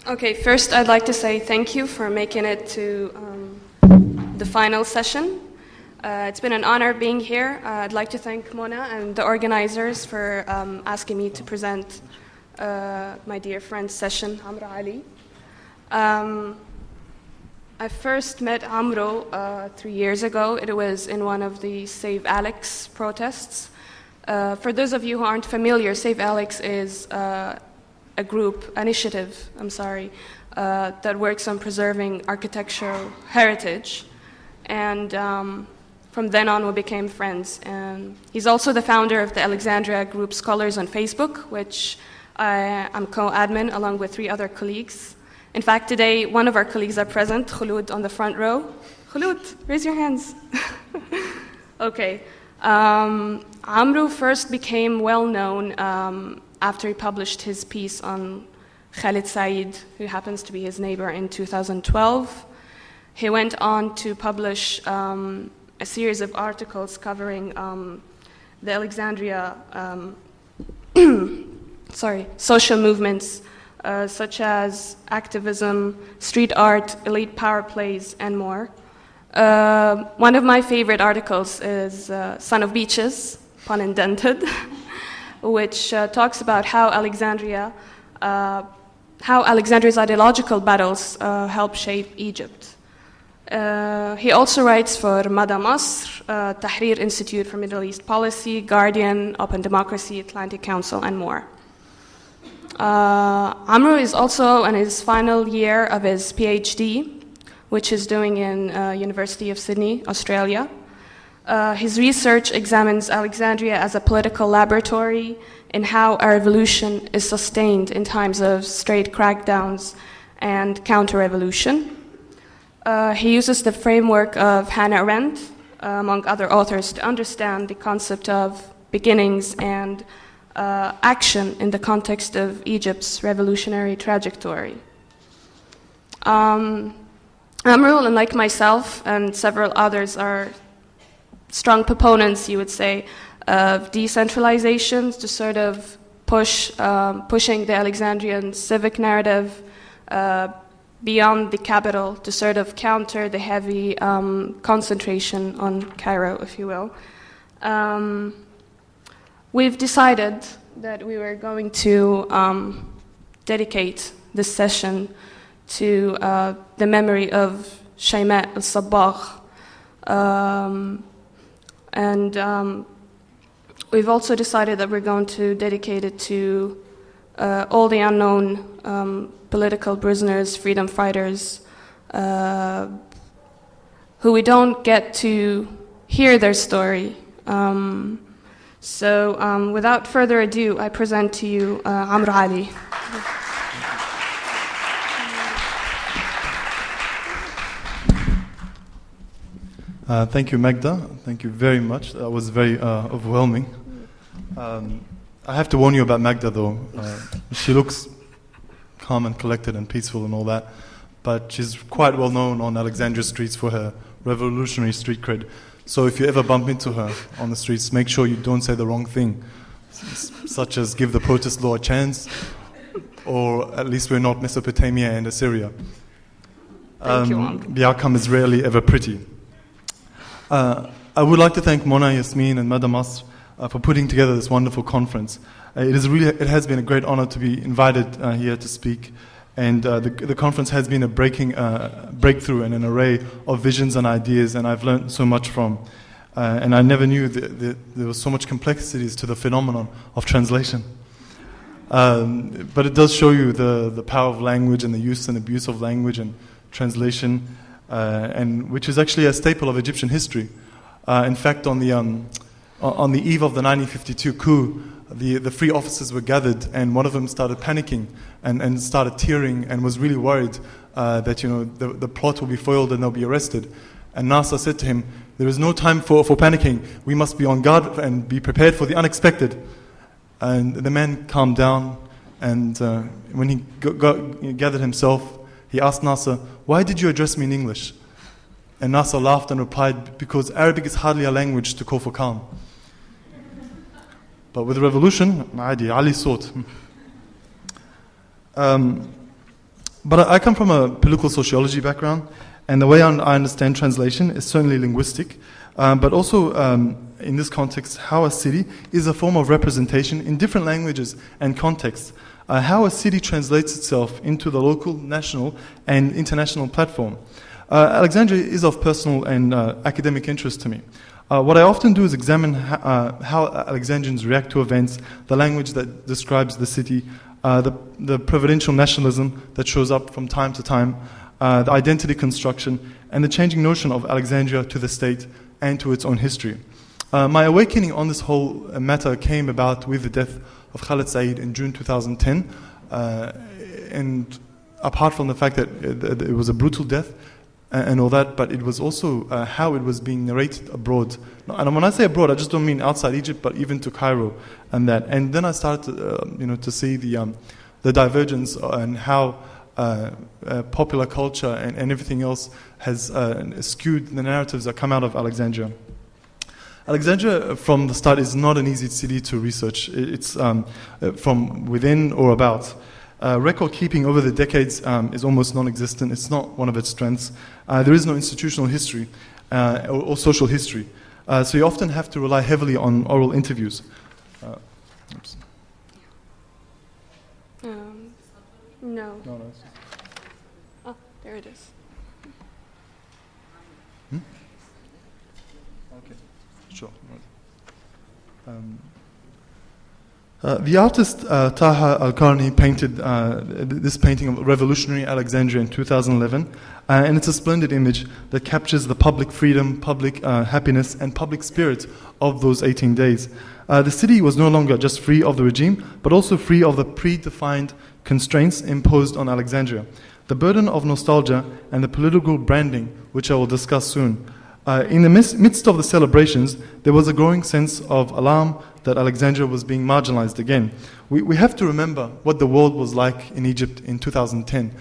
Okay, first I'd like to say thank you for making it to the final session. It's been an honor being here. I'd like to thank Mona and the organizers for asking me to present my dear friend's session, Amro Ali. I first met Amro 3 years ago. It was in one of the Save Alex protests. For those of you who aren't familiar, Save Alex is a group, initiative, that works on preserving architectural heritage. And from then on, we became friends. And he's also the founder of the Alexandria group Scholars on Facebook, which I'm co-admin along with 3 other colleagues. In fact, today, one of our colleagues are present, Khulud on the front row. Khulud, raise your hands. Okay. Amro first became well-known after he published his piece on Khalid Said, who happens to be his neighbor, in 2012. He went on to publish a series of articles covering the Alexandria social movements, such as activism, street art, elite power plays, and more. One of my favorite articles is Son of Beaches, pun intended, which talks about how Alexandria's ideological battles help shape Egypt. He also writes for Mada Masr, Tahrir Institute for Middle East Policy, Guardian, Open Democracy, Atlantic Council, and more. Amro is also in his final year of his PhD, which he's doing in University of Sydney, Australia. His research examines Alexandria as a political laboratory in how a revolution is sustained in times of straight crackdowns and counter-revolution. He uses the framework of Hannah Arendt, among other authors, to understand the concept of beginnings and action in the context of Egypt's revolutionary trajectory. Amro, unlike myself and several others, are strong proponents, you would say, of decentralization to sort of pushing the Alexandrian civic narrative beyond the capital to sort of counter the heavy concentration on Cairo, if you will. We've decided that we were going to dedicate this session to the memory of Shayma al-Sabbagh. And we've also decided that we're going to dedicate it to all the unknown political prisoners, freedom fighters, who we don't get to hear their story. So without further ado, I present to you Amro Ali. Thank you, Magda. Thank you very much. That was very overwhelming. I have to warn you about Magda, though. She looks calm and collected and peaceful and all that, but she's quite well known on Alexandria streets for her revolutionary street cred. So if you ever bump into her on the streets, make sure you don't say the wrong thing, such as give the protest law a chance, or at least we're not Mesopotamia and Assyria. The outcome is rarely ever pretty. I would like to thank Mona, Yasmin, and Mada Masr for putting together this wonderful conference. It has been a great honor to be invited here to speak, and the conference has been a breakthrough and an array of visions and ideas, and I've learned so much from. And I never knew that there was so much complexities to the phenomenon of translation. But it does show you the power of language and the use and abuse of language and translation, and which is actually a staple of Egyptian history. In fact, on the eve of the 1952 coup, the free officers were gathered, and one of them started panicking and started tearing and was really worried that the plot will be foiled and they'll be arrested. And Nasser said to him, "There is no time for panicking. We must be on guard and be prepared for the unexpected." And the man calmed down, and when he gathered himself, he asked Nasser, "Why did you address me in English?" And Nasser laughed and replied, "Because Arabic is hardly a language to call for calm." But with the revolution, Ali sought. But I come from a political sociology background, and the way I understand translation is certainly linguistic, but also in this context, how a city is a form of representation in different languages and contexts. How a city translates itself into the local, national, and international platform. Alexandria is of personal and academic interest to me. What I often do is examine how Alexandrians react to events, the language that describes the city, the providential nationalism that shows up from time to time, the identity construction, and the changing notion of Alexandria to the state and to its own history. My awakening on this whole matter came about with the death of Khaled Said in June 2010, and apart from the fact that it was a brutal death and all that, but it was also how it was being narrated abroad. And when I say abroad, I just don't mean outside Egypt, but even to Cairo and that. And then I started to see the divergence and how popular culture and everything else has skewed the narratives that come out of Alexandria. Alexandria, from the start, is not an easy city to research. It's from within or about. Record keeping over the decades is almost non-existent. It's not one of its strengths. There is no institutional history or social history. So you often have to rely heavily on oral interviews. Oops. No. No. Oh, there it is. Okay, sure. The artist Taha Al-Karni painted this painting of revolutionary Alexandria in 2011, and it's a splendid image that captures the public freedom, public happiness, and public spirit of those 18 days. The city was no longer just free of the regime, but also free of the predefined constraints imposed on Alexandria. The burden of nostalgia and the political branding, which I will discuss soon. In the midst of the celebrations, there was a growing sense of alarm that Alexandria was being marginalized again. We have to remember what the world was like in Egypt in 2010,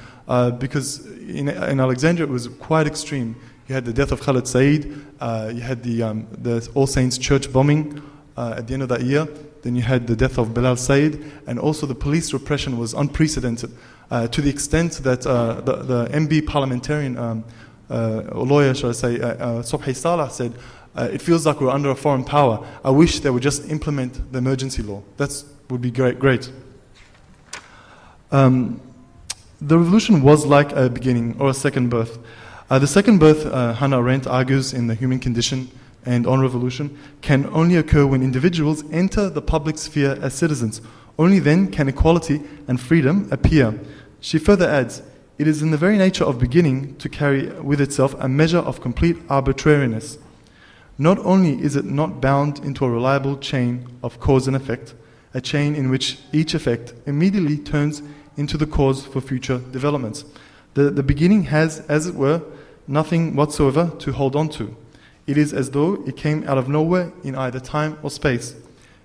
because in Alexandria it was quite extreme. You had the death of Khaled Said, you had the All Saints Church bombing at the end of that year, then you had the death of Bilal Said, and also the police repression was unprecedented, to the extent that the MB parliamentarian, or lawyer, shall I say, Subhi Salah said, it feels like we're under a foreign power. I wish they would just implement the emergency law. That would be great. The revolution was like a beginning or a second birth. The second birth, Hannah Arendt argues in The Human Condition and on revolution, can only occur when individuals enter the public sphere as citizens. Only then can equality and freedom appear. She further adds, it is in the very nature of beginning to carry with itself a measure of complete arbitrariness. Not only is it not bound into a reliable chain of cause and effect, a chain in which each effect immediately turns into the cause for future developments. The beginning has, as it were, nothing whatsoever to hold on to. It is as though it came out of nowhere in either time or space.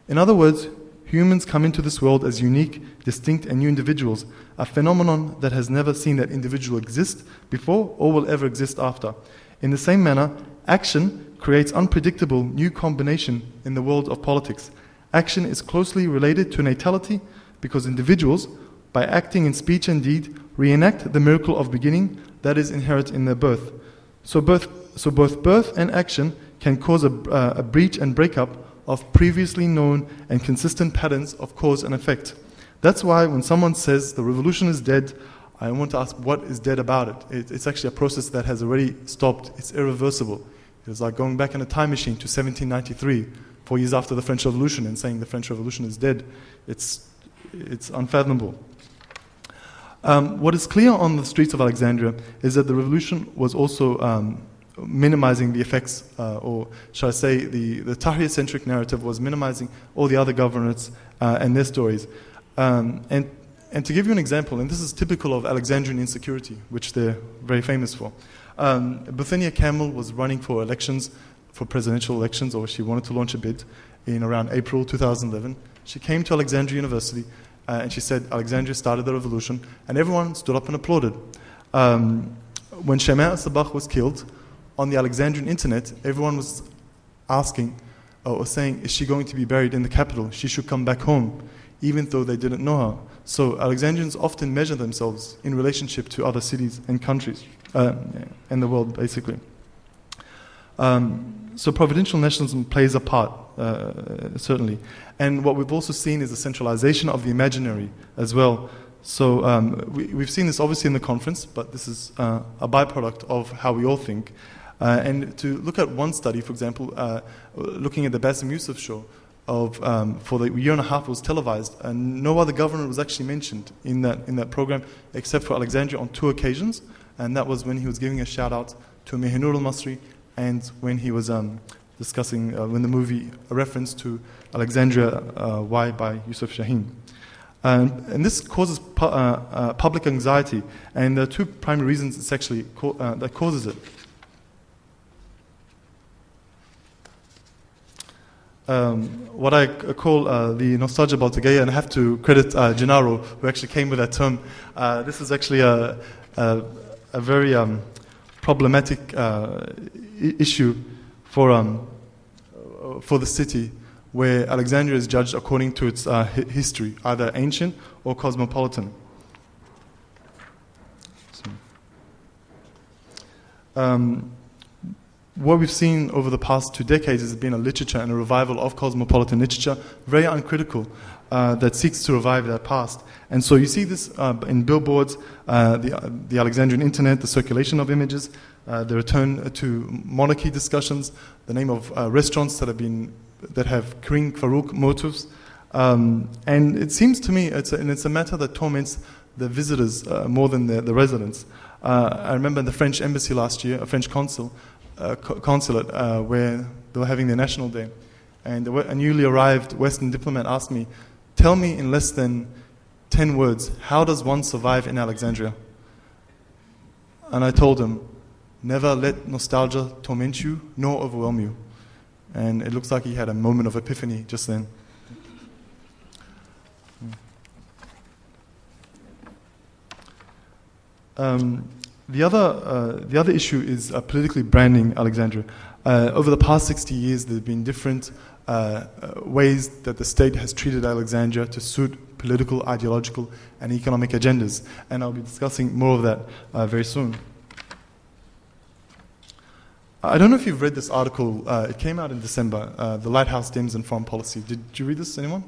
In other words, humans come into this world as unique, distinct, and new individuals, a phenomenon that has never seen that individual exist before or will ever exist after. In the same manner, action creates unpredictable new combination in the world of politics. Action is closely related to natality because individuals, by acting in speech and deed, reenact the miracle of beginning that is inherent in their birth. So both birth and action can cause a breach and breakup of previously known and consistent patterns of cause and effect. That's why when someone says the revolution is dead, I want to ask what is dead about it. It's actually a process that has already stopped. It's irreversible. It's like going back in a time machine to 1793, 4 years after the French Revolution, and saying the French Revolution is dead. It's unfathomable. What is clear on the streets of Alexandria is that the revolution was also minimizing the effects, or shall I say, the Tahrir-centric narrative was minimizing all the other governorates and their stories. And to give you an example, and this is typical of Alexandrian insecurity, which they're very famous for. Bithynia Kamel was running for elections, for presidential elections, or she wanted to launch a bid in around April 2011. She came to Alexandria University and she said Alexandria started the revolution, and everyone stood up and applauded. When Shema al-Sabah was killed, on the Alexandrian internet, everyone was asking or saying, is she going to be buried in the capital? She should come back home, even though they didn't know her. So Alexandrians often measure themselves in relationship to other cities and countries in the world, basically. So providential nationalism plays a part, certainly. And what we've also seen is the centralization of the imaginary as well. So we've seen this obviously in the conference, but this is a byproduct of how we all think. And to look at one study, for example, looking at the Bassem Youssef show, for the year and a half it was televised, and no other governor was actually mentioned in that program except for Alexandria on 2 occasions, and that was when he was giving a shout out to Mehinur al-Masri, and when he was discussing when the movie a reference to Alexandria Why by Yusuf Shaheen. And this causes public anxiety, and there are 2 primary reasons it's actually that causes it. What I call the nostalgia Baltagaya, and I have to credit Gennaro, who actually came with that term. This is actually a very problematic issue for the city, where Alexandria is judged according to its history, either ancient or cosmopolitan. What we've seen over the past 2 decades has been a literature and a revival of cosmopolitan literature, very uncritical, that seeks to revive that past. And so you see this in billboards, the Alexandrian internet, the circulation of images, the return to monarchy discussions, the name of restaurants that have King Farouk motifs. And it seems to me it's a matter that torments the visitors more than the residents. I remember in the French embassy last year, a French consulate, where they were having their National Day. And a newly arrived Western diplomat asked me, tell me in less than 10 words, how does one survive in Alexandria? And I told him, never let nostalgia torment you nor overwhelm you. And it looks like he had a moment of epiphany just then. The other issue is politically branding Alexandria. Over the past 60 years, there have been different ways that the state has treated Alexandria to suit political, ideological, and economic agendas. And I'll be discussing more of that very soon. I don't know if you've read this article. It came out in December, The Lighthouse, Dems, and Foreign Policy. Did you read this, anyone?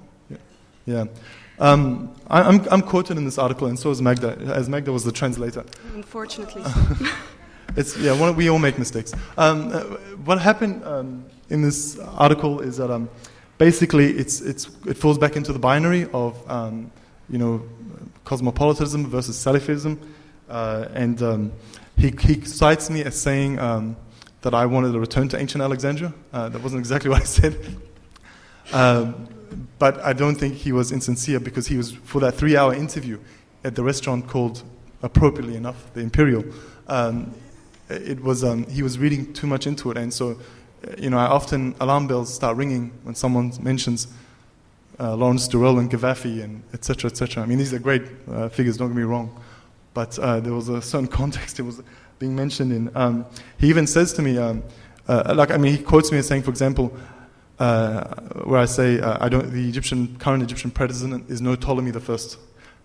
Yeah. I'm quoted in this article, and so is Magda, as Magda was the translator. Unfortunately. We all make mistakes. What happened in this article is that basically it falls back into the binary of cosmopolitanism versus Salafism, and he cites me as saying that I wanted a return to ancient Alexandria. That wasn't exactly what I said. But I don't think he was insincere, because he was, for that 3-hour interview at the restaurant called, appropriately enough, the Imperial, he was reading too much into it. And so, alarm bells start ringing when someone mentions Lawrence Durrell and Gaddafi and et cetera, et cetera. I mean, these are great figures, don't get me wrong. But there was a certain context it was being mentioned in. He even says to me, he quotes me as saying, for example, where I say the current Egyptian president is no Ptolemy the First.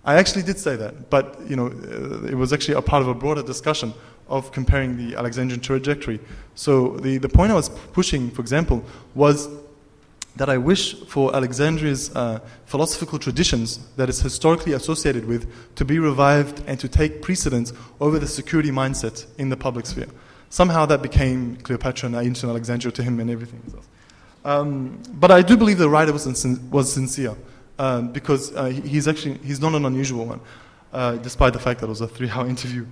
I actually did say that, but it was actually a part of a broader discussion of comparing the Alexandrian trajectory. So the point I was pushing, for example, was that I wish for Alexandria's philosophical traditions that is historically associated with to be revived and to take precedence over the security mindset in the public sphere. Somehow that became Cleopatra and ancient Alexandria to him and everything else. But I do believe the writer was sincere, because he's not an unusual one, despite the fact that it was a 3-hour interview.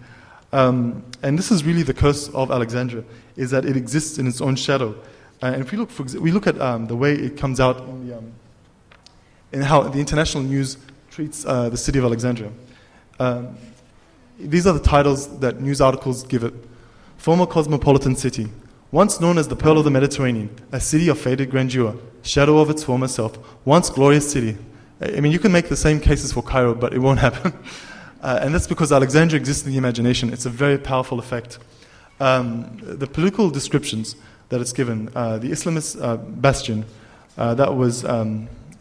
And this is really the curse of Alexandria, is that it exists in its own shadow. And if we look at the way it comes out in how the international news treats the city of Alexandria. These are the titles that news articles give it. Former cosmopolitan city. Once known as the Pearl of the Mediterranean, a city of faded grandeur, shadow of its former self, once glorious city. I mean, you can make the same cases for Cairo, but it won't happen. And that's because Alexandria exists in the imagination. It's a very powerful effect. The political descriptions that it's given, the Islamist bastion, that was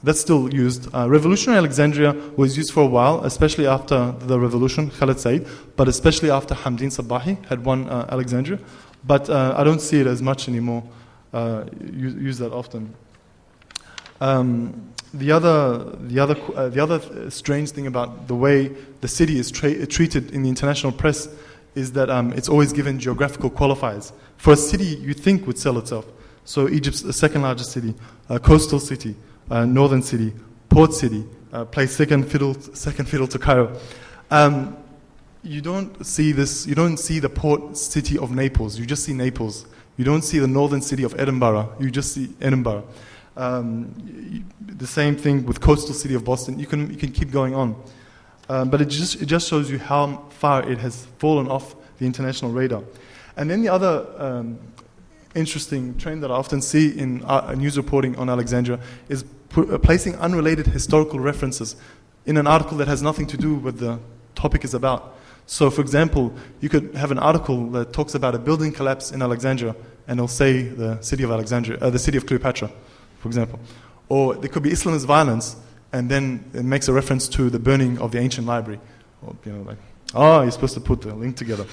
That's still used. Revolutionary Alexandria was used for a while, especially after the revolution, Khaled Said, but especially after Hamdin Sabahi had won Alexandria. But I don't see it as much anymore, used that often. The other strange thing about the way the city is treated in the international press is that it's always given geographical qualifiers. For a city you think would sell itself. So Egypt's the second largest city, coastal city, northern city, port city, plays second fiddle to Cairo. You don't see this. You don't see the port city of Naples. You just see Naples. You don't see the northern city of Edinburgh. You just see Edinburgh. The same thing with coastal city of Boston. You can keep going on, but it just shows you how far it has fallen off the international radar. And then the other interesting trend that I often see in news reporting on Alexandria is placing unrelated historical references in an article that has nothing to do with the topic is about. So, for example, you could have an article that talks about a building collapse in Alexandria, and it'll say the city of Alexandria, the city of Cleopatra, for example. Or there could be Islamist violence, and then it makes a reference to the burning of the ancient library. Or, you're supposed to put the link together.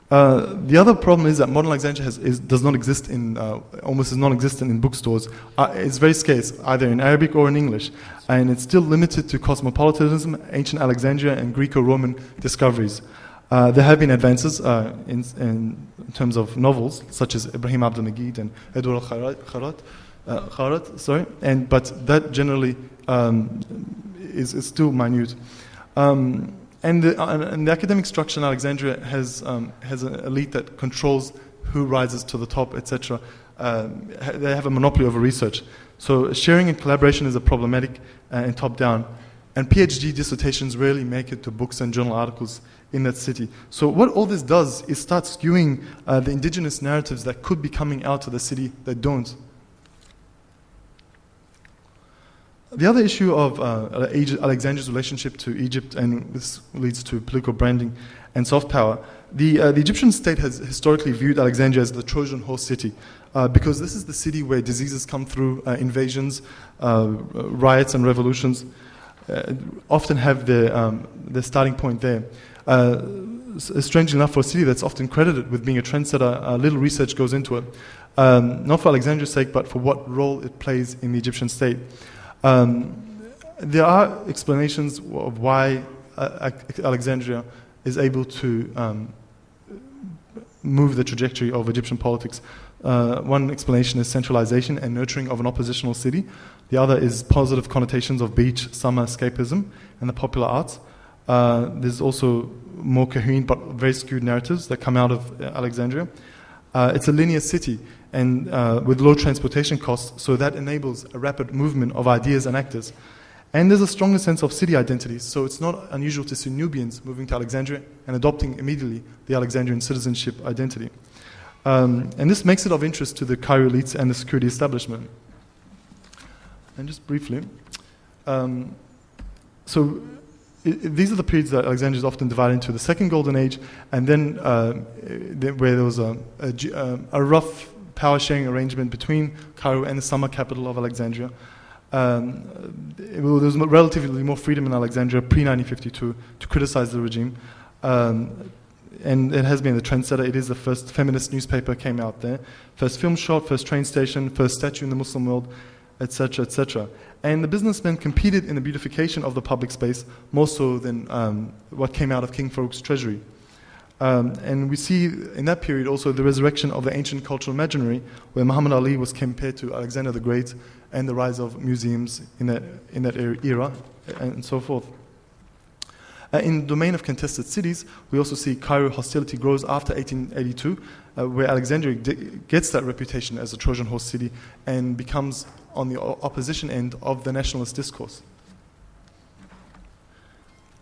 The other problem is that modern Alexandria does not exist almost is non-existent in bookstores. It's very scarce, either in Arabic or in English, and it's still limited to cosmopolitanism, ancient Alexandria, and Greco-Roman discoveries. There have been advances in terms of novels, such as Ibrahim Abdel-Magid and Edward al-Kharat, but that generally is still minute. And the academic structure in Alexandria has an elite that controls who rises to the top, etc. They have a monopoly over research. So sharing and collaboration is a problematic and top-down. And PhD dissertations rarely make it to books and journal articles in that city. So what all this does is start skewing the indigenous narratives that could be coming out of the city that don't. The other issue of Alexandria's relationship to Egypt, and this leads to political branding and soft power, the Egyptian state has historically viewed Alexandria as the Trojan horse city, because this is the city where diseases come through, invasions, riots and revolutions often have their starting point there. Strangely enough, for a city that's often credited with being a trendsetter, little research goes into it, not for Alexandria's sake, but for what role it plays in the Egyptian state. There are explanations of why Alexandria is able to move the trajectory of Egyptian politics. One explanation is centralization and nurturing of an oppositional city. The other is positive connotations of beach, summer, escapism, and the popular arts. There's also more coherent but very skewed narratives that come out of Alexandria. It's a linear city, and with low transportation costs, so that enables a rapid movement of ideas and actors. And there's a stronger sense of city identity, so it's not unusual to see Nubians moving to Alexandria and adopting immediately the Alexandrian citizenship identity. And this makes it of interest to the Cairo elites and the security establishment. And just briefly, these are the periods that Alexandria is often divided into: the Second Golden Age, and then where there was a rough power-sharing arrangement between Cairo and the summer capital of Alexandria. There was relatively more freedom in Alexandria pre-1952 to criticize the regime, and it has been the trendsetter. It is the first feminist newspaper came out there, first film shot, first train station, first statue in the Muslim world, etc., etc. And the businessmen competed in the beautification of the public space more so than what came out of King Farouk's treasury. And we see in that period also the resurrection of the ancient cultural imaginary, where Muhammad Ali was compared to Alexander the Great, and the rise of museums in that era, and so forth. In the domain of contested cities, we also see Cairo hostility grows after 1882, where Alexandria gets that reputation as a Trojan horse city and becomes on the opposition end of the nationalist discourse.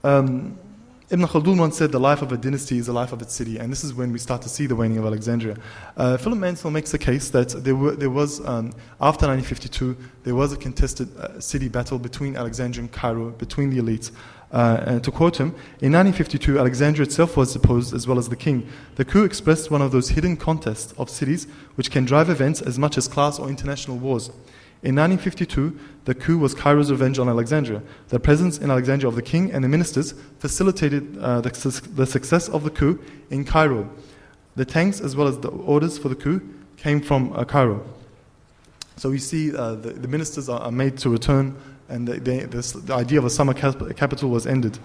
Ibn Khaldun once said, the life of a dynasty is the life of its city, and this is when we start to see the waning of Alexandria. Philip Mansell makes the case that there was after 1952, there was a contested city battle between Alexandria and Cairo, between the elites. To quote him, in 1952, Alexandria itself was deposed as well as the king. The coup expressed one of those hidden contests of cities which can drive events as much as class or international wars. In 1952, the coup was Cairo's revenge on Alexandria. The presence in Alexandria of the king and the ministers facilitated the success of the coup in Cairo. The tanks as well as the orders for the coup came from Cairo. So we see the ministers are made to return, and the idea of a summer capital was ended.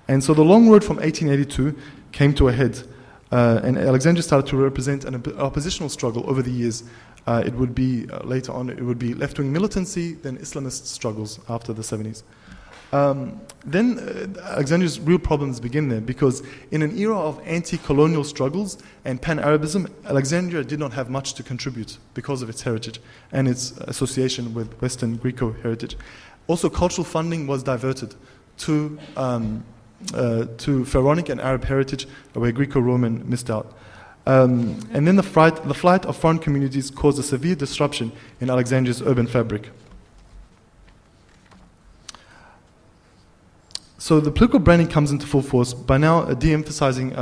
And so the long road from 1882 came to a head, and Alexandria started to represent an oppositional struggle over the years. It would be, later on, it would be left-wing militancy, then Islamist struggles after the 70s. Then Alexandria's real problems begin there, because in an era of anti-colonial struggles and pan-Arabism, Alexandria did not have much to contribute because of its heritage and its association with Western Greco heritage. Also, cultural funding was diverted to Pharaonic and Arab heritage, where Greco-Roman missed out. And then the flight of foreign communities caused a severe disruption in Alexandria's urban fabric. So the political branding comes into full force, by now de-emphasizing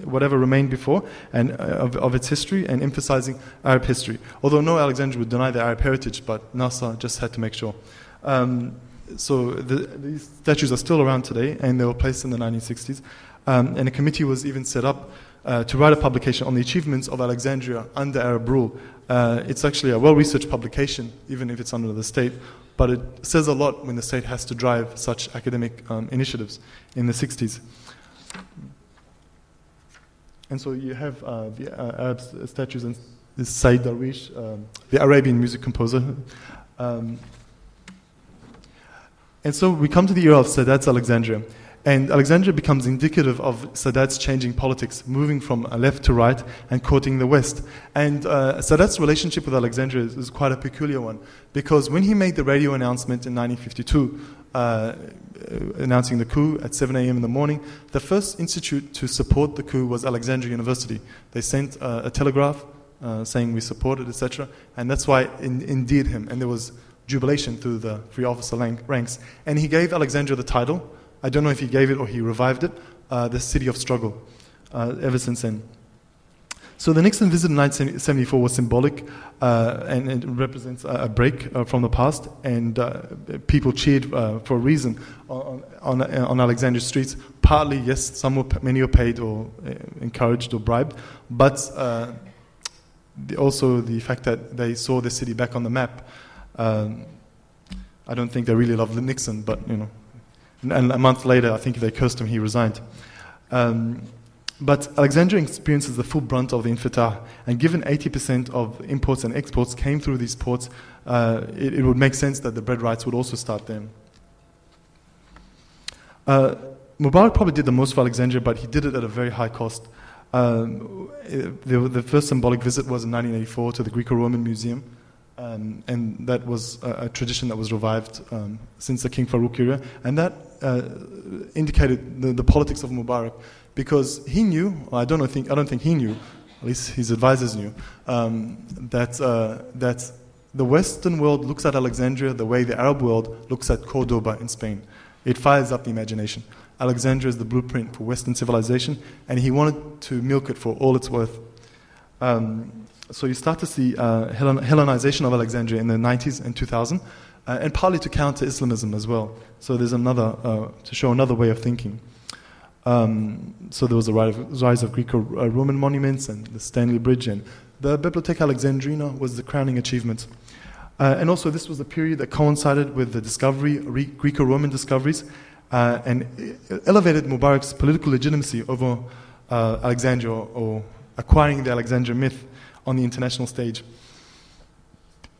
whatever remained before and of its history, and emphasizing Arab history. Although no Alexandrian would deny their Arab heritage, but NASA just had to make sure. So these statues are still around today, and they were placed in the 1960s. And a committee was even set up to write a publication on the achievements of Alexandria under Arab rule. It's actually a well-researched publication, even if it's under the state, but it says a lot when the state has to drive such academic initiatives in the 60s. And so you have the Arab statues, and this Said Darwish, the Arabian music composer. And so we come to the era of Sadat's Alexandria. And Alexandria becomes indicative of Sadat's changing politics, moving from left to right and courting the West. And Sadat's relationship with Alexandria is quite a peculiar one, because when he made the radio announcement in 1952, announcing the coup at 7 a.m. in the morning, the first institute to support the coup was Alexandria University. They sent a telegraph saying we support it, etc. And that's why it endeared him. And there was jubilation through the free officer ranks. And he gave Alexandria the title, I don't know if he gave it or he revived it, the City of Struggle, ever since then. So the Nixon visit in 1974 was symbolic, and it represents a break from the past, and people cheered for a reason on Alexandria streets. Partly, yes, many were paid or encouraged or bribed, but also the fact that they saw the city back on the map. I don't think they really loved Nixon, but you know. And a month later, I think they cursed him, he resigned. But Alexandria experiences the full brunt of the infitah, and given 80% of imports and exports came through these ports, it would make sense that the bread rights would also start there. Mubarak probably did the most for Alexandria, but he did it at a very high cost. The first symbolic visit was in 1984 to the Greco-Roman Museum. And that was a tradition that was revived since the King Farouk era, and that indicated the politics of Mubarak, because he knew, I don't think he knew, at least his advisors knew, that the Western world looks at Alexandria the way the Arab world looks at Cordoba in Spain. It fires up the imagination. Alexandria is the blueprint for Western civilization, and he wanted to milk it for all it's worth. So you start to see Hellenization of Alexandria in the 90s and 2000, and partly to counter Islamism as well. So there's to show another way of thinking. So there was a rise of Greco-Roman monuments and the Stanley Bridge, and the Bibliotheca Alexandrina was the crowning achievement. And also this was the period that coincided with the Greco-Roman discoveries, and elevated Mubarak's political legitimacy over Alexandria, or acquiring the Alexandria myth on the international stage.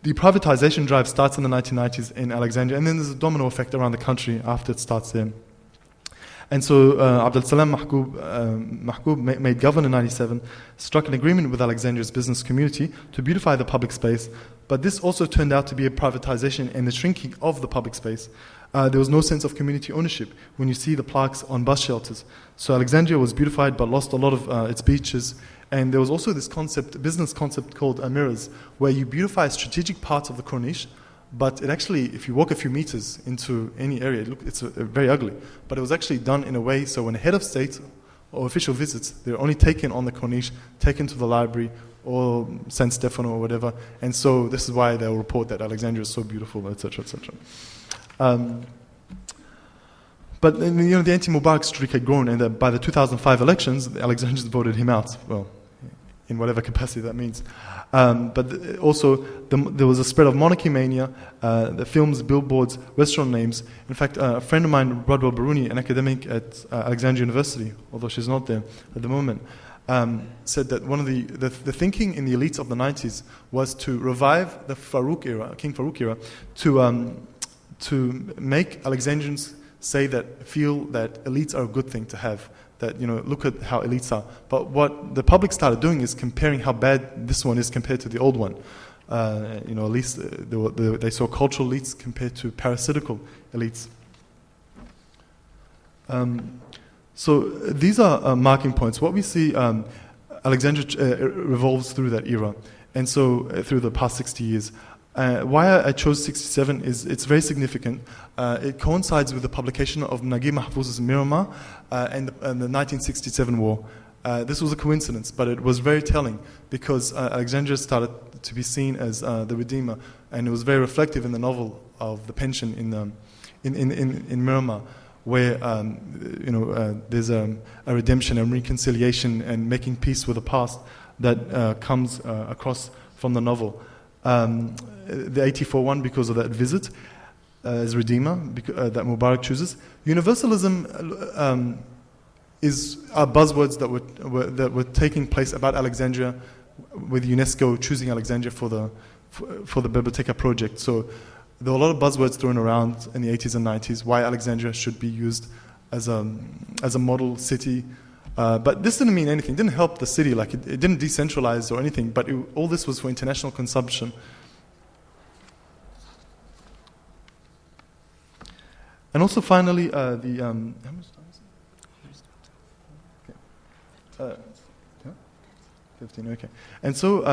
The privatization drive starts in the 1990s in Alexandria, and then there's a domino effect around the country after it starts there. And so Abdel Salam Mahgoub, made governor in 1997, struck an agreement with Alexandria's business community to beautify the public space, but this also turned out to be a privatization and the shrinking of the public space. There was no sense of community ownership when you see the plaques on bus shelters. So Alexandria was beautified but lost a lot of its beaches. And there was also this business concept called mirrors, where you beautify strategic parts of the Corniche, but it actually, if you walk a few meters into any area, it's very ugly. But it was actually done in a way so when a head of state or official visits, they're only taken on the corniche, taken to the library or San Stefano or whatever. And so this is why they'll report that Alexandria is so beautiful, etc., etc. But the anti-Mubarak streak had grown, and by the 2005 elections, the Alexandrians voted him out. Well, in whatever capacity that means. But also, there was a spread of monarchy mania, the films, billboards, restaurant names. In fact, a friend of mine, Rodwell Baruni, an academic at Alexandria University, although she's not there at the moment, said that one of the thinking in the elites of the 90s was to revive the Farouk era, King Farouk era, to make Alexandrians feel that elites are a good thing to have. That, look at how elites are. But what the public started doing is comparing how bad this one is compared to the old one. At least they saw cultural elites compared to parasitical elites. So these are marking points. What we see, Alexandria revolves through that era, and so through the past 60 years. Why I chose 67 is it's very significant. It coincides with the publication of Naguib Mahfouz's Miramar and the 1967 war. This was a coincidence, but it was very telling because Alexandria started to be seen as the redeemer, and it was very reflective in the novel of The Pension in Miramar, where there's a redemption and reconciliation and making peace with the past that comes across from the novel. The 84 one because of that visit as Redeemer that Mubarak chooses. Universalism are buzzwords that were taking place about Alexandria, with UNESCO choosing Alexandria for the Biblioteca project. So there were a lot of buzzwords thrown around in the 80s and 90s why Alexandria should be used as a model city. But this didn't mean anything. It didn't help the city. Like it didn't decentralize or anything. But all this was for international consumption. And also, finally, how much time is it? Okay. 15. Okay. And so,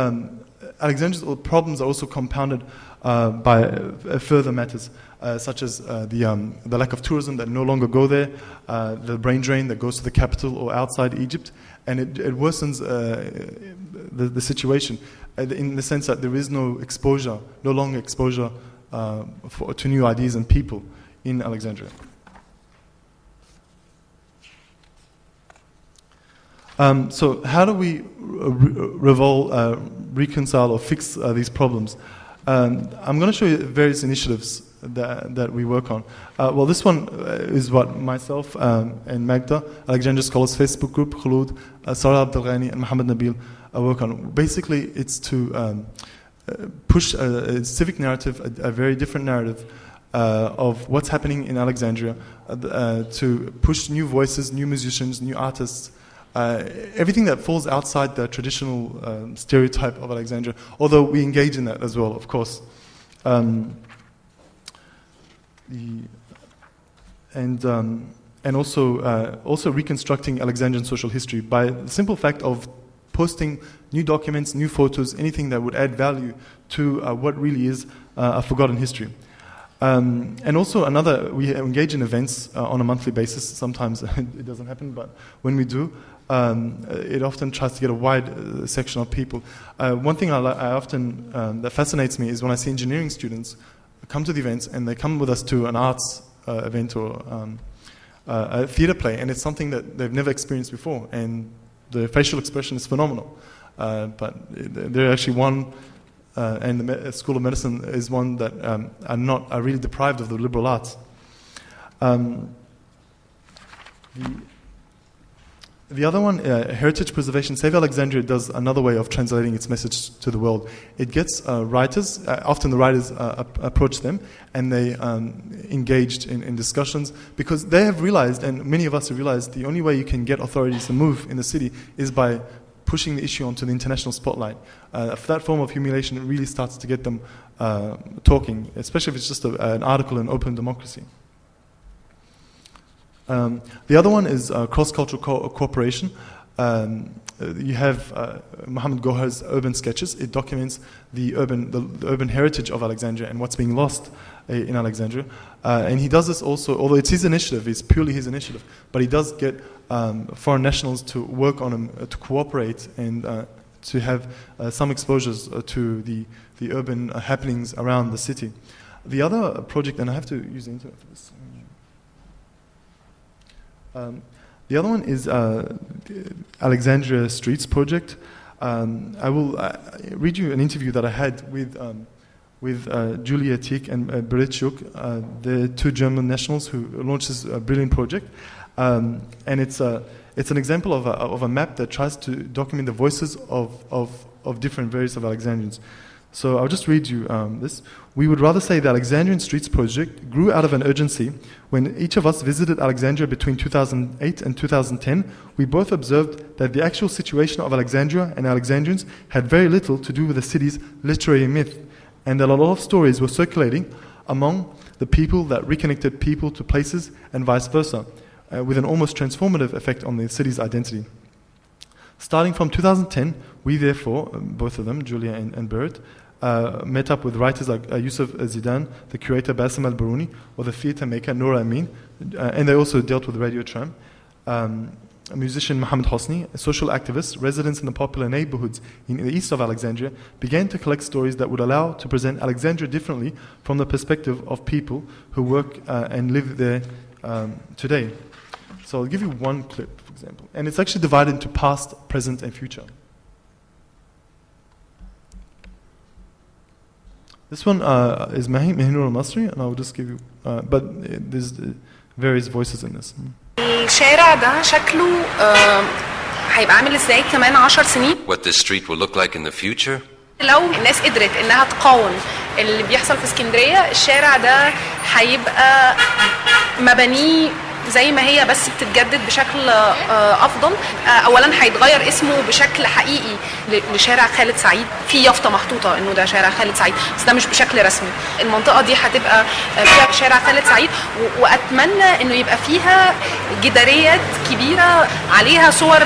Alexandria's problems are also compounded by further matters, such as the lack of tourism that no longer go there, the brain drain that goes to the capital or outside Egypt, and it worsens the situation in the sense that there is no longer exposure to new ideas and people in Alexandria. So how do we reconcile or fix these problems? I'm going to show you various initiatives that we work on. Well, this one is what myself and Magda, Alexandria Scholars Facebook group, Khulud, Sarah Abdelghani, and Mohammed Nabil work on. Basically, it's to push a civic narrative, a very different narrative of what's happening in Alexandria, to push new voices, new musicians, new artists, everything that falls outside the traditional stereotype of Alexandria, although we engage in that as well, of course. And also reconstructing Alexandrian social history by the simple fact of posting new documents, new photos, anything that would add value to what really is a forgotten history. And also we engage in events on a monthly basis. Sometimes it doesn't happen, but when we do, it often tries to get a wide section of people. One thing I often that fascinates me is when I see engineering students come to the events and they come with us to an arts event or a theater play, and it's something that they've never experienced before, and the facial expression is phenomenal. But they're actually one. And the School of Medicine is one that are really deprived of the liberal arts. The other one, heritage preservation. Save Alexandria does another way of translating its message to the world. It gets writers, often the writers approach them, and they engaged in discussions, because they have realized, and many of us have realized, the only way you can get authorities to move in the city is by pushing the issue onto the international spotlight. That form of humiliation really starts to get them talking, especially if it's just an article in Open Democracy. The other one is cross-cultural cooperation. You have Muhammad Gohar's urban sketches. It documents the urban heritage of Alexandria and what's being lost in Alexandria. And he does this also, although it's his initiative, it's purely his initiative, but he does get foreign nationals to work on him, to cooperate and to have some exposures to the urban happenings around the city. The other project, and I have to use the internet for this. The other one is Alexandria Streets project. I will read you an interview that I had with Julia Tick and Berit Schuk, the two German nationals who launched this brilliant project. And it's an example of a map that tries to document the voices of different various of Alexandrians. So I'll just read you this. We would rather say the Alexandrian Streets project grew out of an urgency. When each of us visited Alexandria between 2008 and 2010, we both observed that the actual situation of Alexandria and Alexandrians had very little to do with the city's literary myth, and that a lot of stories were circulating among the people that reconnected people to places and vice versa, with an almost transformative effect on the city's identity. Starting from 2010, we therefore, both of them, Julia and Berit, met up with writers like Yusuf Zidane, the curator Bassem Al-Barouni, or the theatre maker Noura Amin, and they also dealt with Radio Tram. A musician Mohammed Hosni, social activists, residents in the popular neighborhoods in the east of Alexandria, began to collect stories that would allow to present Alexandria differently from the perspective of people who work and live there today. So I'll give you one clip, for example, and it's actually divided into past, present, and future. This one is Mahinur al-Masri, and I'll just give you, but there's various voices in this. الشارع ده شكله هيبقى عامل ازاي كمان 10 سنين. What this street will look like in the future. لو الناس قدرت انها تقاوم اللي بيحصل في اسكندرية، الشارع ده هيبقى مبانيه زي ما هي بس بتتجدد بشكل افضل. اولا هيتغير اسمه بشكل حقيقي لشارع خالد سعيد، في يافطه محطوطه انه ده شارع خالد سعيد، بس ده مش بشكل رسمي. المنطقه دي هتبقى فيها شارع خالد سعيد، واتمنى انه يبقى فيها جداريات كبيره عليها صور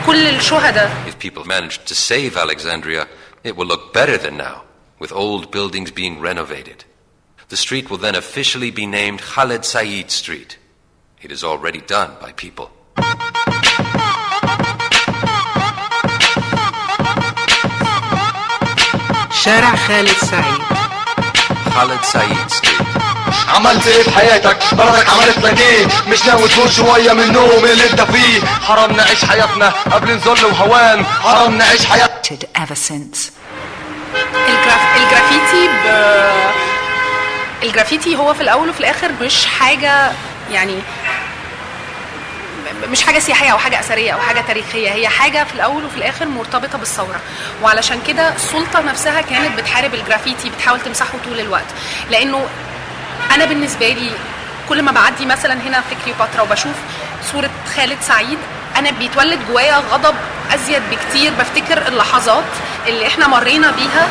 كل الشهداء. If people managed to save Alexandria, it will look better than now, with old buildings being renovated. The street will then officially be named Khaled Said Street. It is already done by people. شارع خالد سعيد. Khaled Said Street. عملت ايه في حياتك؟ بلدك عملت لك ايه؟ مش ناوي تقول شويه من النوم اللي انت فيه؟ حرام نعيش حياتنا قبل نذل وهوان، حرام نعيش حياتنا. Ever since. الجرافيتي هو في الاول وفي الاخر مش حاجه، يعني مش حاجه سياحيه او حاجه اثريه او حاجه تاريخيه، هي حاجه في الاول وفي الاخر مرتبطه بالثوره. وعلشان كده السلطه نفسها كانت بتحارب الجرافيتي، بتحاول تمسحه طول الوقت. لانه انا بالنسبه لي كل ما بعدي مثلا هنا في كليوباترا وبشوف صوره خالد سعيد، انا بيتولد جوايا غضب ازيد بكتير. بفتكر اللحظات اللي احنا مرينا بيها،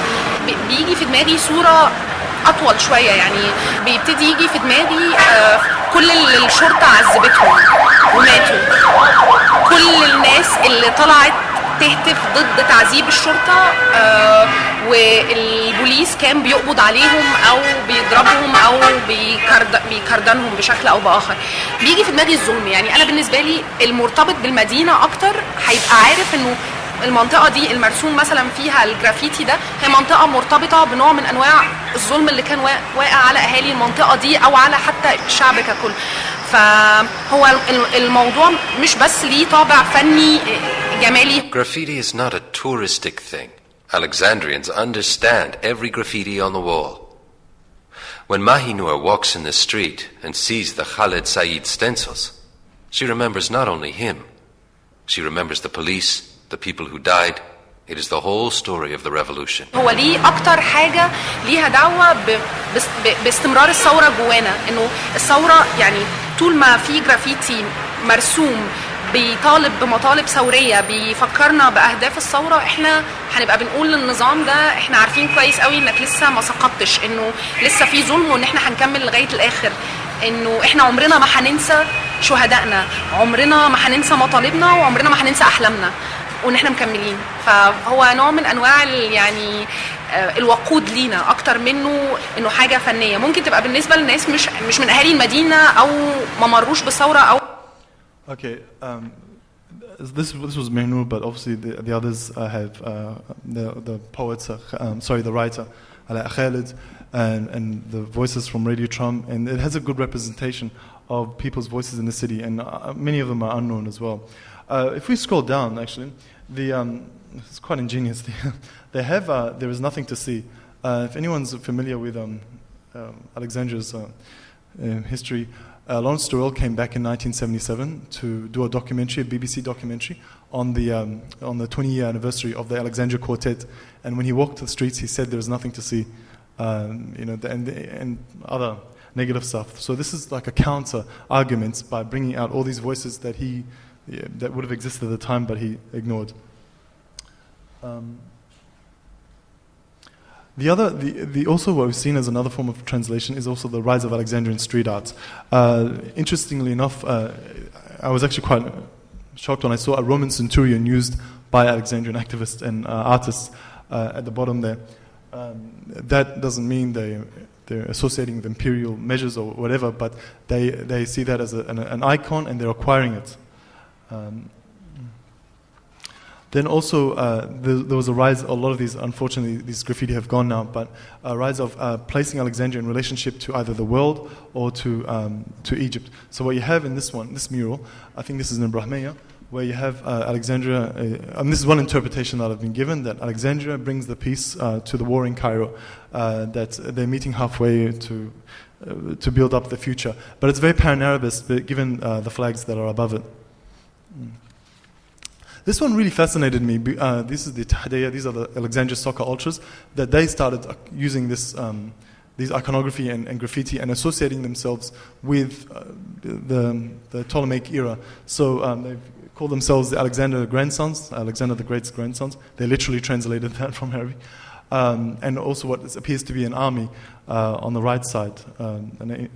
بيجي في دماغي صوره اطول شويه، يعني بيبتدي يجي في دماغي كل اللي الشرطه عذبتهم وماتوا، كل الناس اللي طلعت تهتف ضد تعذيب الشرطه، والبوليس كان بيقبض عليهم او بيضربهم او بيكردنهم بشكل او باخر. بيجي في دماغي الظلم. يعني انا بالنسبه لي المرتبط بالمدينه اكتر هيبقى عارف انه المنطقه دي المرسوم مثلا فيها الجرافيتي ده هي منطقه مرتبطه بنوع من انواع الظلم اللي كان واقع على اهالي المنطقه دي او على حتى الشعب ككل. فهو الموضوع مش بس ليه طابع فني جمالي. Graffiti is not a touristic thing. Alexandrians understand every graffiti on the wall. When Mahinur walks in the street and sees the Khaled Said stencils, she remembers not only him, she remembers the police, the people who died. It is the whole story of the revolution. هو ليه أكتر حاجة ليها دعوة باستمرار الثورة جوانا، إنه الثورة يعني طول ما في جرافيتي مرسوم بيطالب بمطالب ثورية بيفكرنا بأهداف الثورة، إحنا هنبقى بنقول للنظام ده إحنا عارفين كويس قوي إنك لسه ما سقطتش، إنه لسه في ظلم وإن إحنا هنكمل لغاية الآخر، إنه إحنا عمرنا ما هننسى شهدائنا، عمرنا ما هننسى مطالبنا وعمرنا ما هننسى احلامنا وان احنا مكملين. فهو نوع من انواع يعني الوقود لينا اكتر منه انه حاجه فنيه. ممكن تبقى بالنسبه للناس مش من اهالي المدينه او ما مروش بالثوره او. Okay, this was Mehnur, but obviously the others have the poets, the writer Khaled, and the voices from Radio Trum, and it has a good representation of people's voices in the city, and many of them are unknown as well. If we scroll down, actually, it's quite ingenious. They have there is nothing to see. If anyone's familiar with Alexandria's history, Lawrence Durrell came back in 1977 to do a documentary, a BBC documentary, on the 20-year anniversary of the Alexandria Quartet. And when he walked the streets, he said there was nothing to see, and other negative stuff. So this is like a counter argument by bringing out all these voices that would have existed at the time, but he ignored. Also what we've seen as another form of translation is also the rise of Alexandrian street art. Interestingly enough, I was actually quite shocked when I saw a Roman centurion used by Alexandrian activists and artists at the bottom there. That doesn't mean they're associating with imperial measures or whatever, but they see that as an icon and they're acquiring it. Then also there was a rise, a lot of these, unfortunately, these graffiti have gone now, but a rise of placing Alexandria in relationship to either the world or to Egypt. So what you have in this mural, I think this is in Brahmeya, where you have Alexandria, and this is one interpretation that I've been given, that Alexandria brings the peace to the war in Cairo, that they're meeting halfway to build up the future. But it's very pan-Arabist, given the flags that are above it. This one really fascinated me. This is the Tahdeya, these are the Alexandria soccer ultras, that they started using these iconography and graffiti and associating themselves with the Ptolemaic era. So they call themselves the Alexander grandsons, Alexander the Great's grandsons. They literally translated that from Arabic. And also what appears to be an army on the right side,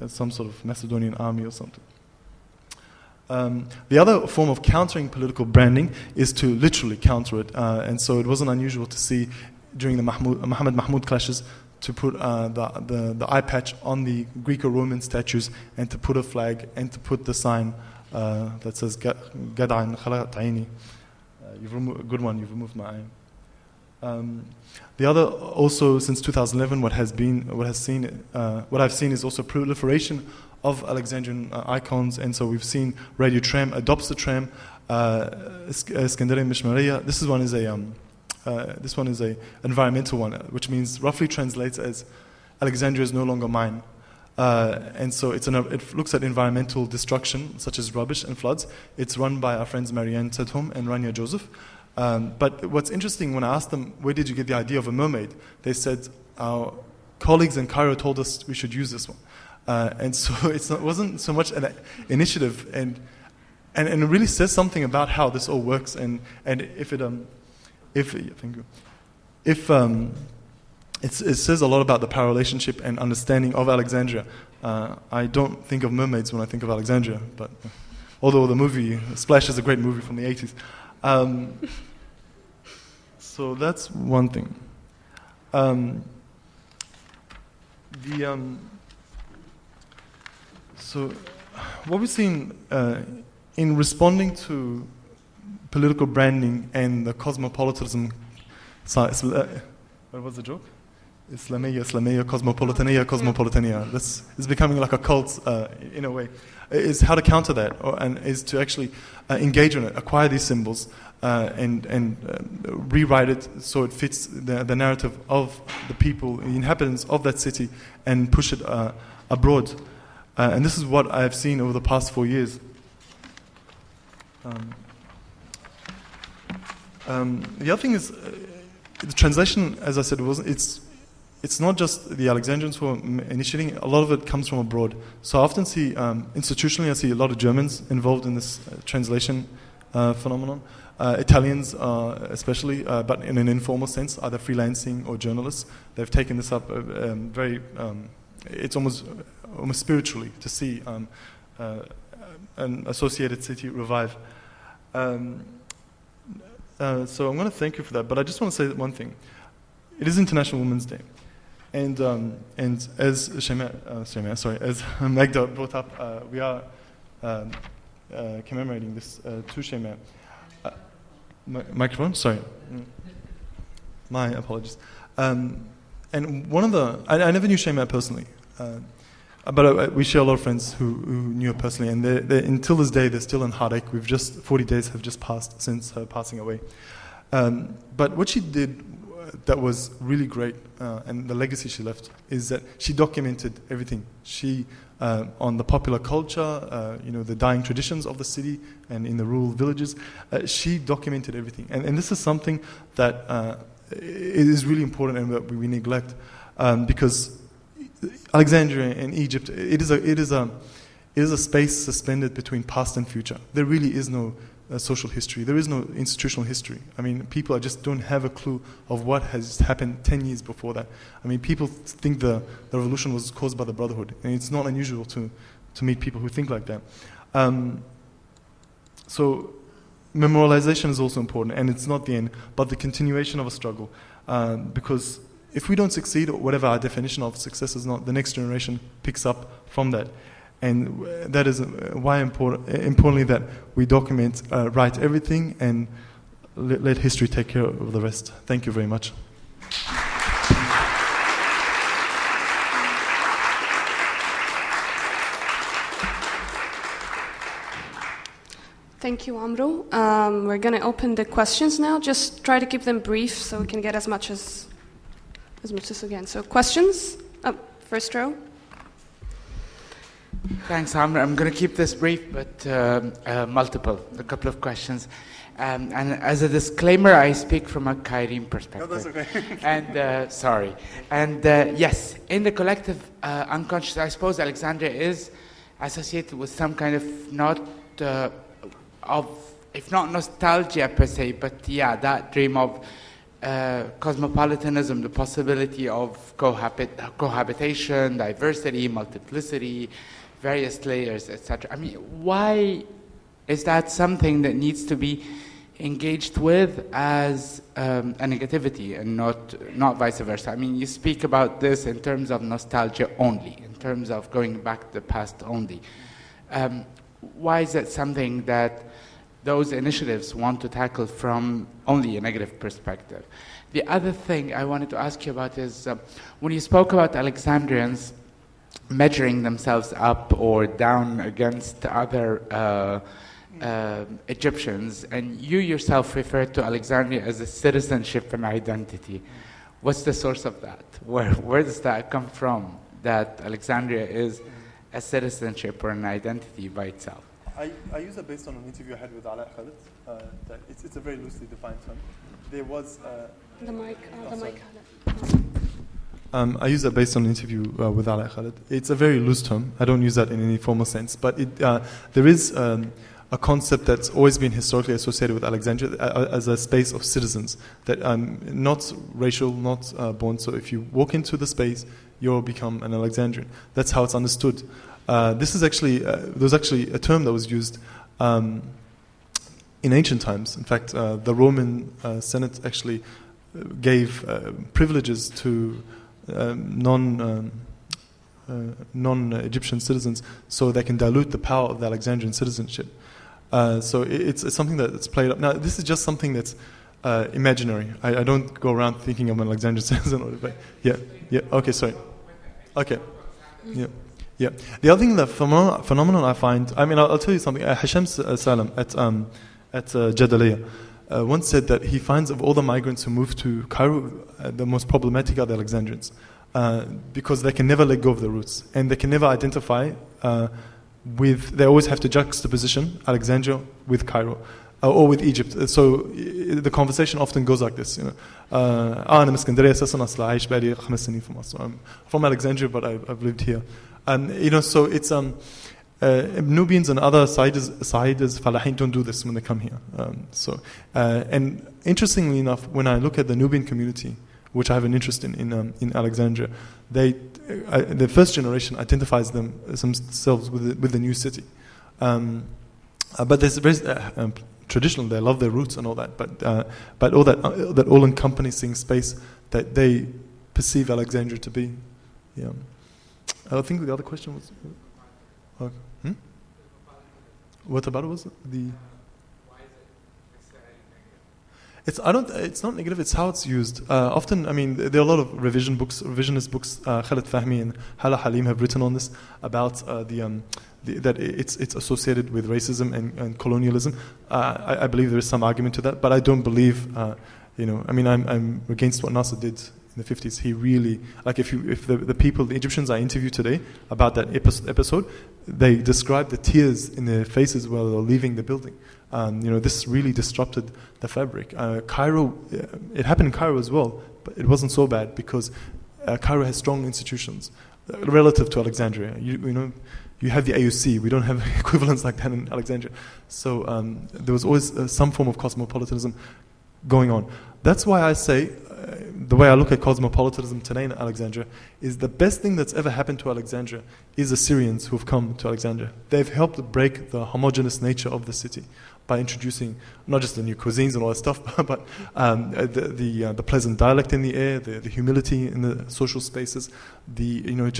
some sort of Macedonian army or something. The other form of countering political branding is to literally counter it, and so it wasn't unusual to see during the Muhammad Mahmud clashes to put the eye patch on the Greco-Roman statues and to put a flag and to put the sign that says Gad'an khalat aini. You've removed a good one. You've removed my eye. The other, also since 2011, what I've seen is also proliferation of Alexandrian icons, and so we've seen Radio Tram adopts the tram. Iskandariya Mishmariya. This one is a environmental one, which means roughly translates as Alexandria is no longer mine. And so it looks at environmental destruction, such as rubbish and floods. It's run by our friends Marianne Tedhom and Rania Joseph. But what's interesting, when I asked them, where did you get the idea of a mermaid? They said, our colleagues in Cairo told us we should use this one. And so it wasn't so much an initiative, and it really says something about how this all works, and it says a lot about the power relationship and understanding of Alexandria. I don't think of mermaids when I think of Alexandria, but although the movie Splash is a great movie from the 80s. So that's one thing. So what we've seen in responding to political branding and the cosmopolitanism, what was the joke? Islamia, cosmopolitania. This is becoming like a cult in a way. Is how to counter that, and is to actually engage in it, acquire these symbols, and rewrite it so it fits the narrative of the people, the inhabitants of that city, and push it abroad. And this is what I've seen over the past 4 years. The other thing is the translation, as I said, it's not just the Alexandrians who are initiating. A lot of it comes from abroad. So I often see, institutionally, I see a lot of Germans involved in this translation phenomenon. Italians especially, but in an informal sense, either freelancing or journalists. They've taken this up very, it's almost spiritually to see an associated city revive. So I'm going to thank you for that, but I just want to say one thing. It is International Women's Day, and as as Magda brought up, we are commemorating this to Shema. Microphone, sorry. My apologies. And one of the, I never knew Shema personally, but we share a lot of friends who knew her personally, and until this day they're still in heartache. 40 days have just passed since her passing away. But what she did that was really great, and the legacy she left, is that she documented everything. She, on the popular culture, the dying traditions of the city and in the rural villages, she documented everything. And this is something that is really important and that we neglect, because Alexandria and Egypt, it is a space suspended between past and future. There really is no social history. There is no institutional history. I mean, people just don't have a clue of what has happened 10 years before that. I mean, people think the revolution was caused by the Brotherhood, and it's not unusual to meet people who think like that. So memorialization is also important, and it's not the end, but the continuation of a struggle. Because if we don't succeed, or whatever our definition of success is not, the next generation picks up from that. And that is why importantly that we document, write everything, and let history take care of the rest. Thank you very much. Thank you, Amro. We're going to open the questions now. Just try to keep them brief so we can get as much as we can. So questions? First row. Thanks, Amro. I'm going to keep this brief, but a couple of questions. And as a disclaimer, I speak from a Cairene perspective. No, that's okay. And sorry. And yes, in the collective unconscious, I suppose Alexandria is associated with some kind of if not nostalgia per se, but yeah, that dream of cosmopolitanism, the possibility of cohabitation, diversity, multiplicity, various layers, etc. I mean, why is that something that needs to be engaged with as a negativity and not vice versa? I mean, you speak about this in terms of nostalgia only, in terms of going back to the past only. Why is it something that those initiatives want to tackle from only a negative perspective? The other thing I wanted to ask you about is when you spoke about Alexandrians measuring themselves up or down against other Egyptians, and you yourself referred to Alexandria as a citizenship and identity. What's the source of that? Where does that come from, that Alexandria is a citizenship or an identity by itself? I use that based on an interview I had with Ala Khalid. That it's a very loosely defined term. There was the mic. I use that based on an interview with Ala Khalid. It's a very loose term. I don't use that in any formal sense, but there is a concept that's always been historically associated with Alexandria as a space of citizens, that not racial, not born. So if you walk into the space, you'll become an Alexandrian. That's how it's understood. This is actually there was actually a term that was used in ancient times. In fact, the Roman Senate actually gave privileges to non-Egyptian citizens so they can dilute the power of the Alexandrian citizenship. So it's something that's played up. Now, this is just something that's imaginary. I don't go around thinking I'm an Alexandrian citizen. Yeah. Okay, sorry. Okay. Yeah. The other thing, the phenomenon I find, I mean, I'll tell you something. Hisham Salam at Jadaliyah once said that he finds of all the migrants who move to Cairo, the most problematic are the Alexandrians, because they can never let go of their roots, and they can never identify they always have to juxtaposition Alexandria with Cairo, or with Egypt. So the conversation often goes like this, أنا من اسكندرية أساسا أصلا عايش بقالي 5 سنين في مصر. I'm from Alexandria, but I've lived here. So it's Nubians and other Saidas, Falahin don't do this when they come here. And interestingly enough, when I look at the Nubian community, which I have an interest in Alexandria. The first generation identifies themselves with the new city. But there's very traditional. They love their roots and all that. But all that all-encompassing space that they perceive Alexandria to be. Yeah. I think the other question was. What about it was the? It's not negative. It's how it's used. Often, I mean, there are a lot of revisionist books. Khaled Fahmy and Hala Halim have written on this about that it's associated with racism and colonialism. I believe there is some argument to that, but I don't believe. I mean, I'm against what Nasser did in the 50s. He really, like, if the people, the Egyptians I interviewed today about that episode, they described the tears in their faces while they were leaving the building. This really disrupted the fabric. Cairo, it happened in Cairo as well, but it wasn't so bad because Cairo has strong institutions relative to Alexandria. You have the AUC. We don't have equivalents like that in Alexandria. So there was always some form of cosmopolitanism going on. That's why I say, the way I look at cosmopolitanism today in Alexandria, is the best thing that's ever happened to Alexandria is Assyrians who've come to Alexandria. They've helped break the homogeneous nature of the city by introducing not just the new cuisines and all that stuff, but the pleasant dialect in the air, the humility in the social spaces, I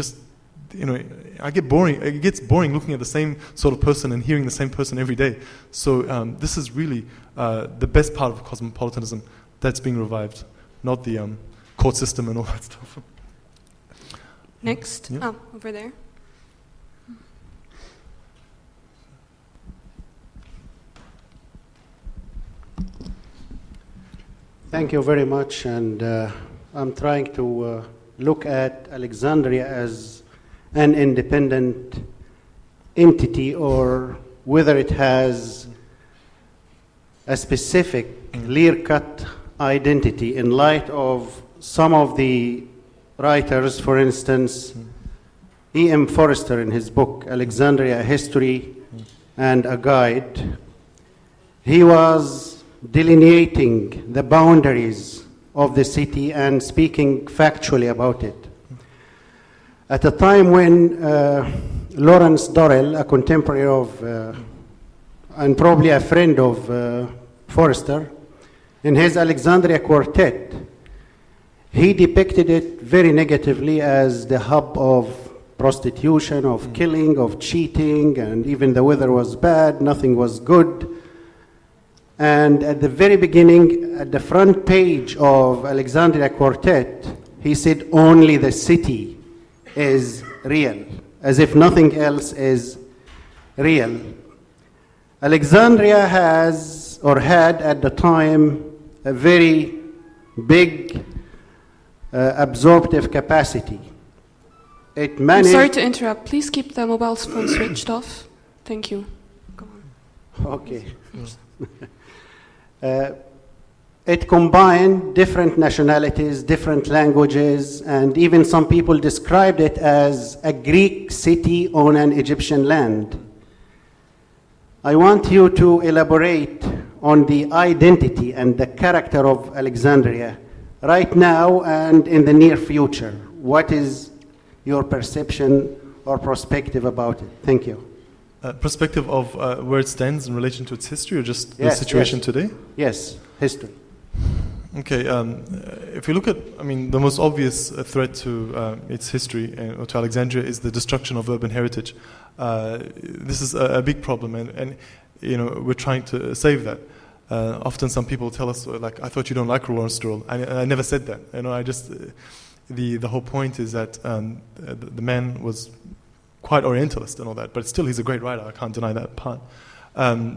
get boring. It gets boring looking at the same sort of person and hearing the same person every day. So this is really the best part of cosmopolitanism that's being revived, not the court system and all that stuff. Next, yeah. Over there. Thank you very much, and I'm trying to look at Alexandria as an independent entity, or whether it has a specific clear-cut identity in light of some of the writers, for instance, E.M. Forrester in his book, Alexandria, A History and a Guide. He was delineating the boundaries of the city and speaking factually about it. At a time when Lawrence Durrell, a contemporary of, and probably a friend of Forrester, in his Alexandria Quartet, he depicted it very negatively as the hub of prostitution, of killing, of cheating, and even the weather was bad, nothing was good. And at the very beginning, at the front page of Alexandria Quartet, he said only the city is real, as if nothing else is real. Alexandria has, or had at the time, a very big absorptive capacity. It managed. I'm sorry to interrupt. Please keep the mobile phone switched off. Thank you. Go on. Okay. It combined different nationalities, different languages, and even some people described it as a Greek city on an Egyptian land. I want you to elaborate on the identity and the character of Alexandria right now and in the near future. What is your perception or perspective about it? Thank you. Perspective of where it stands in relation to its history, or just the situation today? Yes, history. Okay, if you look at, the most obvious threat to its history, or to Alexandria, is the destruction of urban heritage. This is a big problem, and we're trying to save that. Often some people tell us, like, I thought you don't like Lawrence Durrell. I never said that. I just, the whole point is that the man was quite Orientalist and all that, but still he's a great writer. I can't deny that part.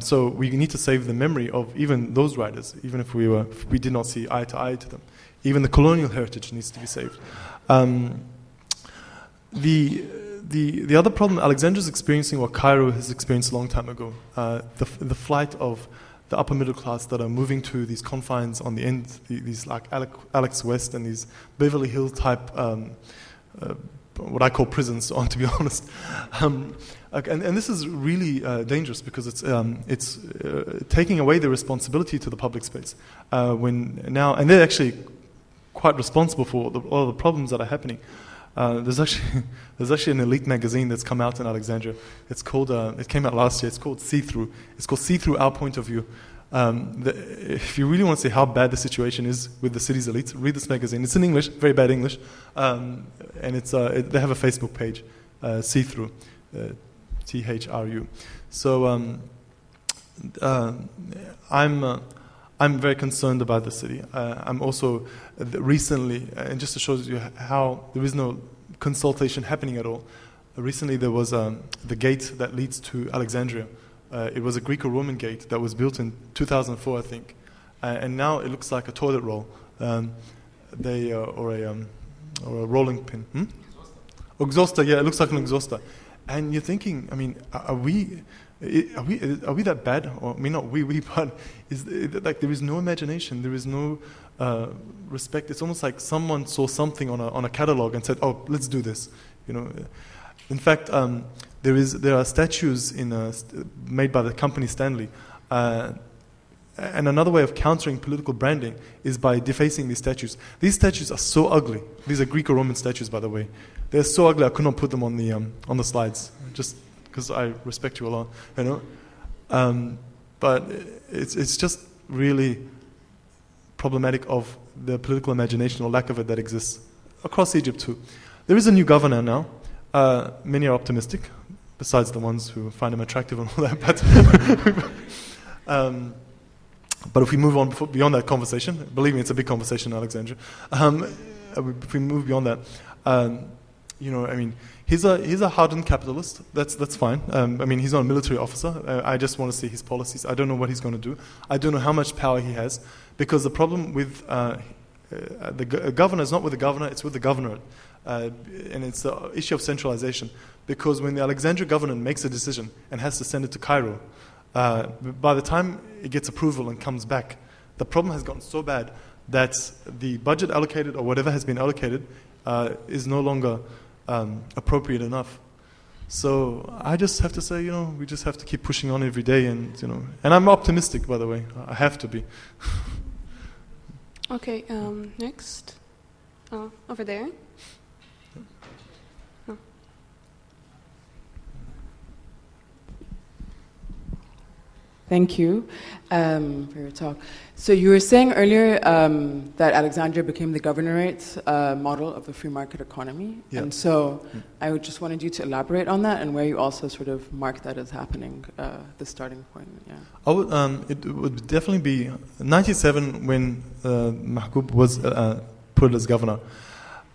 So we need to save the memory of even those writers, even if we did not see eye to eye to them. Even the colonial heritage needs to be saved. The other problem, Alexandria is experiencing what Cairo has experienced a long time ago. The flight of the upper middle class that are moving to these confines on the end, these like Alex West and these Beverly Hills type, what I call prisons, to be honest. And this is really dangerous because it's taking away the responsibility to the public space. And they're actually quite responsible for all the problems that are happening. There's actually an elite magazine that's come out in Alexandria. It's called it came out last year. It's called See Through. It's called See Through Our Point of View. If you really want to see how bad the situation is with the city's elites, read this magazine. It's in English, very bad English, and they have a Facebook page, See Through, THRU. So I'm very concerned about the city. I'm also recently, and just to show you how there is no consultation happening at all. Recently there was the gate that leads to Alexandria. It was a Greco-Roman gate that was built in 2004, I think, and now it looks like a toilet roll, or a rolling pin. Exhauster, yeah, it looks like an exhauster. And you're thinking, I mean, are we that bad? Or I mean, not we, but like there is no imagination, there is no respect. It's almost like someone saw something on a catalog and said, "Oh, let's do this." You know. In fact, there are statues made by the company Stanley, and another way of countering political branding is by defacing these statues. These statues are so ugly. These are Greco-Roman statues, by the way. They're so ugly I could not put them on the slides, just because I respect you a lot, you know. But it's just really problematic of the political imagination or lack of it that exists across Egypt too. There is a new governor now. Many are optimistic, besides the ones who find him attractive and all that. But if we move on beyond that conversation, believe me, it's a big conversation in Alexandria. If we move beyond that, you know, I mean, he's a hardened capitalist. That's fine. I mean, he's not a military officer. I just want to see his policies. I don't know what he's going to do. I don't know how much power he has, because the problem with the governor is not with the governor; it's with the governorate. And it's the issue of centralization, because when the Alexandria government makes a decision and has to send it to Cairo, by the time it gets approval and comes back, the problem has gotten so bad that the budget allocated or whatever has been allocated is no longer appropriate enough. So I just have to say, you know, we just have to keep pushing on every day, and you know, and I'm optimistic, by the way. I have to be. Okay, next, over there. Thank you for your talk. So you were saying earlier that Alexandria became the governorate model of the free market economy. Yeah. And so I just wanted you to elaborate on that and where you also sort of mark that as happening, the starting point. Yeah. It would definitely be 1997 when Mahgoub was put as governor.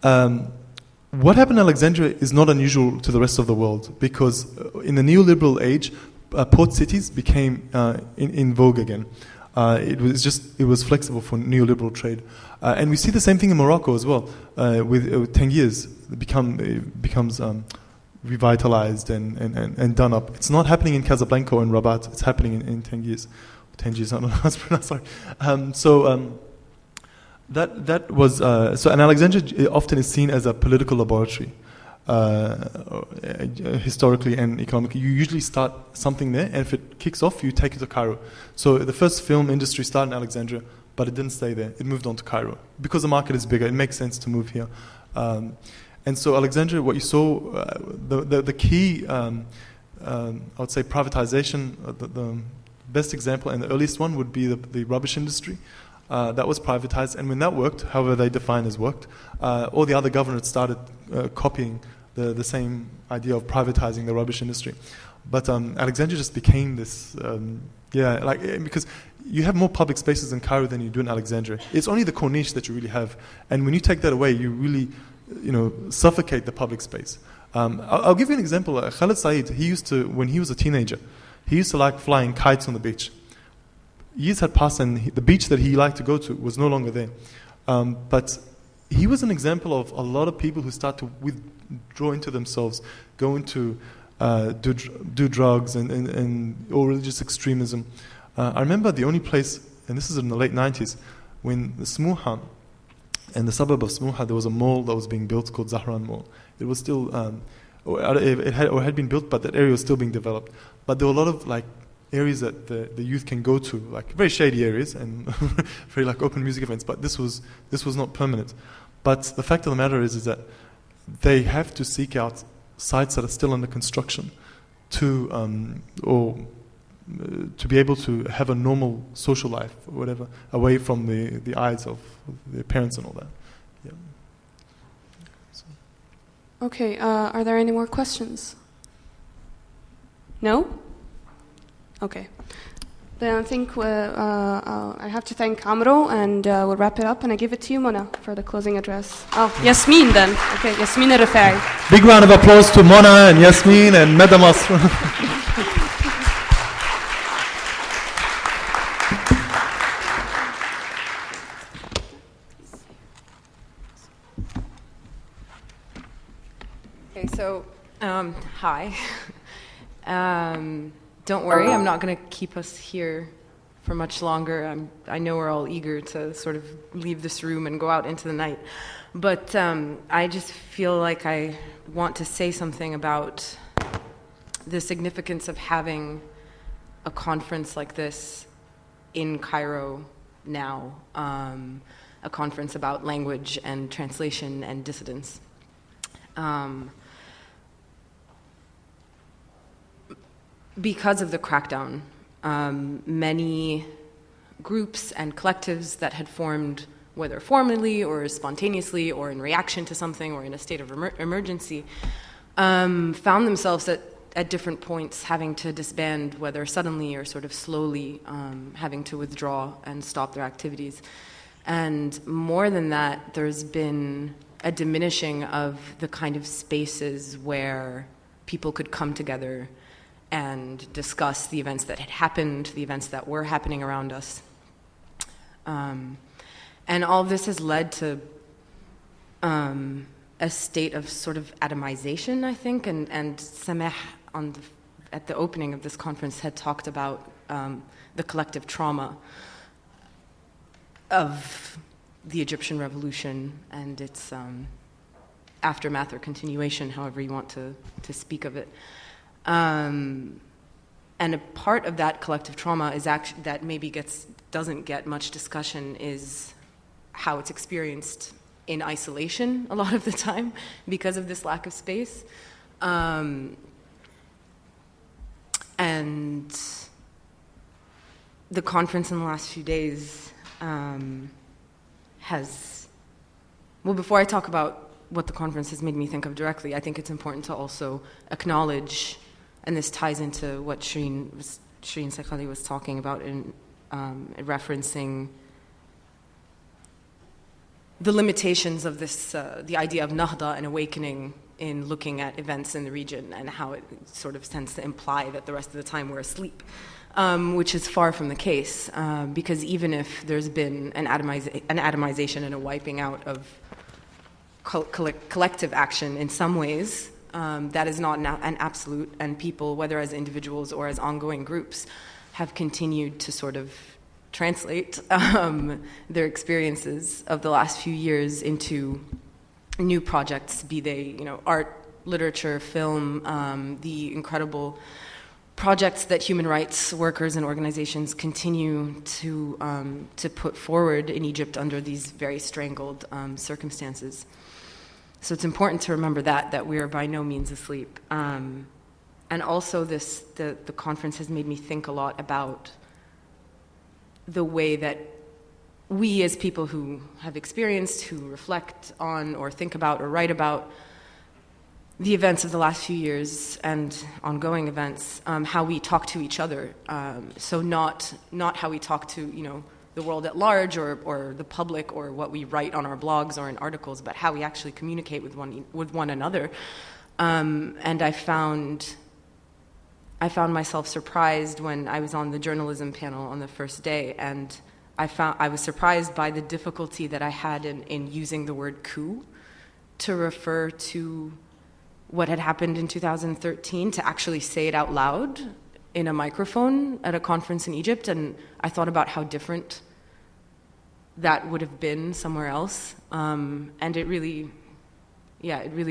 What happened in Alexandria is not unusual to the rest of the world, because in the neoliberal age, port cities became in vogue again. It was flexible for neoliberal trade, and we see the same thing in Morocco as well. With 10 years, it becomes revitalized and done up. It's not happening in Casablanca or in Rabat. It's happening in 10 years. 10 years, I don't know how to pronounce. Sorry. That was so. And Alexandria often is seen as a political laboratory. Historically and economically, you usually start something there, and if it kicks off, you take it to Cairo. So the first film industry started in Alexandria, but it didn't stay there. It moved on to Cairo because the market is bigger. It makes sense to move here. And so Alexandria, what you saw, the key, I would say, privatization. The best example and the earliest one would be the rubbish industry. That was privatized, and when that worked, however they define as worked, all the other governorates started copying the same idea of privatizing the rubbish industry. But Alexandria just became this, because you have more public spaces in Cairo than you do in Alexandria. It's only the corniche that you really have, and when you take that away, you really, suffocate the public space. I'll give you an example. Khaled Said, when he was a teenager, he used to like flying kites on the beach. Years had passed, and the beach that he liked to go to was no longer there. But he was an example of a lot of people who start to withdraw into themselves, go into do drugs or religious extremism. I remember the only place, and this is in the late 90s, when the Smuha, in the suburb of Smuha, there was a mall that was being built called Zahran Mall. It was still, it had been built, but that area was still being developed. But there were a lot of areas that the youth can go to, like very shady areas and very like open music events. But this was not permanent. But the fact of the matter is that they have to seek out sites that are still under construction to be able to have a normal social life or whatever, away from the eyes of their parents and all that. Yeah. So. Okay, are there any more questions? No? Okay. Then I think I have to thank Amro, and we'll wrap it up, and I give it to you, Mona, for the closing address. Oh, Yasmin then. Okay, Yasmin al-Rafai. Big round of applause to Mona and Yasmin and Madam Asr. Okay, so, hi. Don't worry, I'm not going to keep us here for much longer. I know we're all eager to sort of leave this room and go out into the night. But I just feel like I want to say something about the significance of having a conference like this in Cairo now, a conference about language and translation and dissidence. Because of the crackdown, many groups and collectives that had formed, whether formally or spontaneously or in reaction to something or in a state of emergency, found themselves at different points having to disband, whether suddenly or sort of slowly, having to withdraw and stop their activities. And more than that, there's been a diminishing of the kind of spaces where people could come together and discuss the events that had happened, the events that were happening around us. And all this has led to a state of sort of atomization, I think, and Sameh at the opening of this conference had talked about the collective trauma of the Egyptian revolution and its aftermath or continuation, however you want to speak of it. And a part of that collective trauma is actually that maybe doesn't get much discussion is how it's experienced in isolation a lot of the time because of this lack of space. And the conference in the last few days before I talk about what the conference has made me think of directly, I think it's important to also acknowledge, and this ties into what Shireen Sekhali was talking about in referencing the limitations of this, the idea of nahda and awakening in looking at events in the region and how it sort of tends to imply that the rest of the time we're asleep, which is far from the case, because even if there's been an atomization and a wiping out of collective action in some ways, that is not an absolute, and people, whether as individuals or as ongoing groups, have continued to sort of translate their experiences of the last few years into new projects, be they art, literature, film, the incredible projects that human rights workers and organizations continue to put forward in Egypt under these very strangled circumstances. So it's important to remember that we are by no means asleep. And also the conference has made me think a lot about the way that we as people who have experienced, who reflect on or think about or write about the events of the last few years and ongoing events, how we talk to each other. So not how we talk to, the world at large or the public or what we write on our blogs or in articles, but how we actually communicate with one another. And I found myself surprised when I was on the journalism panel on the first day, and I was surprised by the difficulty that I had in using the word coup to refer to what had happened in 2013, to actually say it out loud in a microphone at a conference in Egypt, and I thought about how different that would have been somewhere else, and it really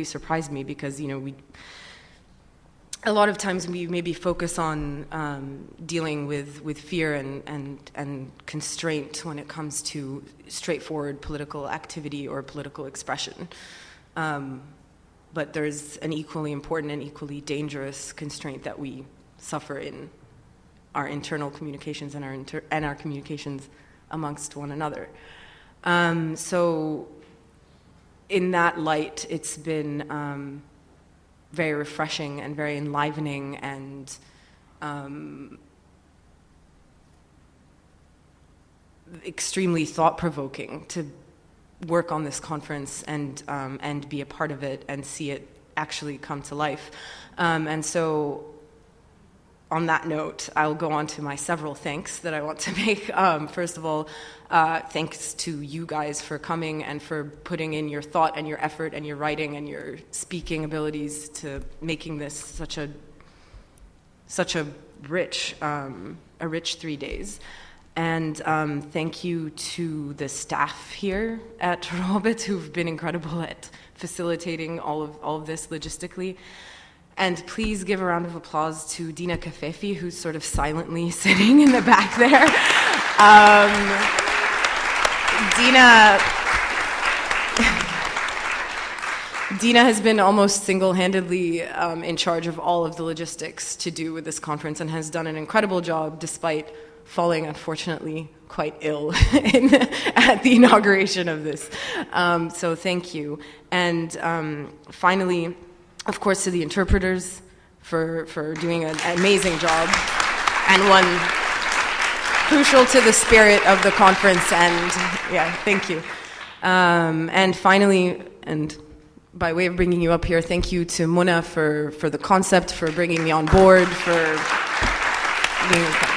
surprised me because a lot of times we maybe focus on dealing with fear and constraint when it comes to straightforward political activity or political expression. But there's an equally important and equally dangerous constraint that we suffer in our internal communications and our communications amongst one another. So in that light, it's been very refreshing and very enlivening and extremely thought-provoking to work on this conference and be a part of it and see it actually come to life. And so on that note, I'll go on to my several thanks that I want to make. First of all, thanks to you guys for coming and for putting in your thought and your effort and your writing and your speaking abilities to making this such a rich 3 days. And thank you to the staff here at Robert who've been incredible at facilitating all of this logistically. And please give a round of applause to Dina Kafefi, who's sort of silently sitting in the back there. Dina has been almost single-handedly in charge of all of the logistics to do with this conference and has done an incredible job despite falling, unfortunately, quite ill at the inauguration of this. So thank you. And finally, of course, to the interpreters for doing an amazing job, and one crucial to the spirit of the conference. And yeah, thank you. And finally, and by way of bringing you up here, thank you to Mona for the concept, for bringing me on board, for being incredible.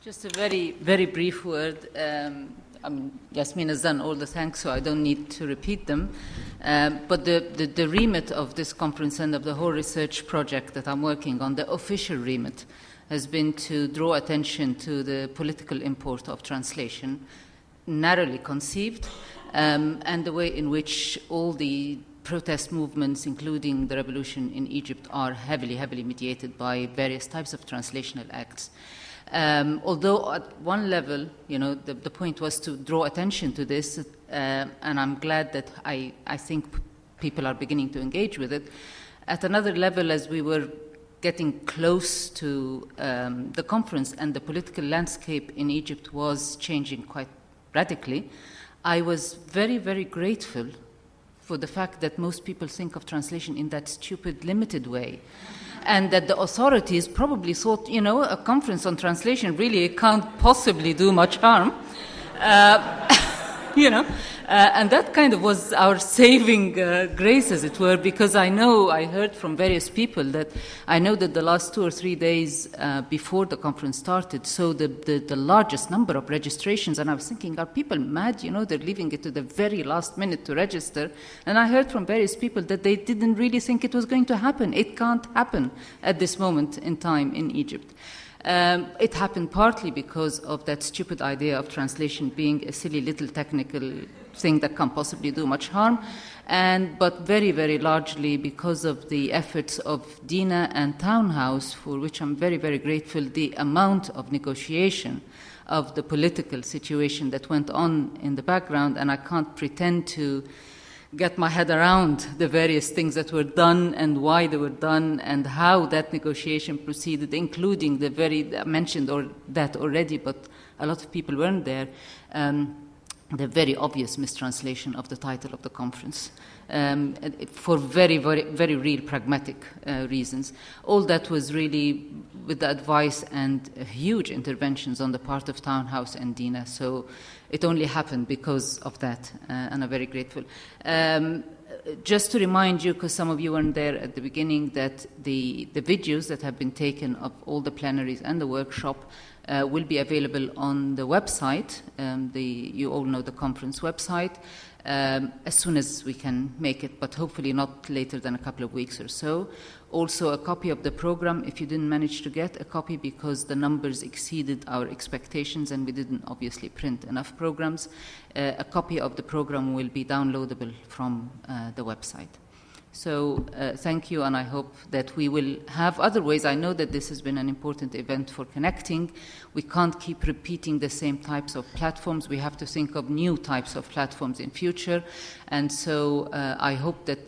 Just a very, very brief word. Yasmin has done all the thanks, so I don't need to repeat them. But the remit of this conference and of the whole research project that I'm working on, the official remit, has been to draw attention to the political import of translation, narrowly conceived, and the way in which all the protest movements, including the revolution in Egypt, are heavily, heavily mediated by various types of translational acts. Although at one level, the point was to draw attention to this, and I'm glad that I think people are beginning to engage with it. At another level, as we were getting close to the conference and the political landscape in Egypt was changing quite radically, I was very, very grateful for the fact that most people think of translation in that stupid, limited way. And that the authorities probably thought, a conference on translation really can't possibly do much harm. And that kind of was our saving grace, as it were, because I heard from various people that the last 2 or 3 days before the conference started, so the largest number of registrations, and I was thinking, are people mad? They're leaving it to the very last minute to register. And I heard from various people that they didn't really think it was going to happen. It can't happen at this moment in time in Egypt. It happened partly because of that stupid idea of translation being a silly little technical thing that can't possibly do much harm, but very, very largely because of the efforts of Dina and Townhouse, for which I'm very, very grateful, the amount of negotiation of the political situation that went on in the background, and I can't pretend to get my head around the various things that were done and why they were done and how that negotiation proceeded, including I mentioned that already, but a lot of people weren't there, the very obvious mistranslation of the title of the conference for very, very, very real pragmatic reasons. All that was really with the advice and huge interventions on the part of Townhouse and Dina, so it only happened because of that, and I'm very grateful. Just to remind you, because some of you weren't there at the beginning, that the videos that have been taken of all the plenaries and the workshop will be available on the website. You all know the conference website. As soon as we can make it, but hopefully not later than a couple of weeks or so. Also, a copy of the program, if you didn't manage to get a copy because the numbers exceeded our expectations and we didn't obviously print enough programs, a copy of the program will be downloadable from the website. So thank you, and I hope that we will have other ways. I know that this has been an important event for connecting. We can't keep repeating the same types of platforms. We have to think of new types of platforms in future. And so I hope that,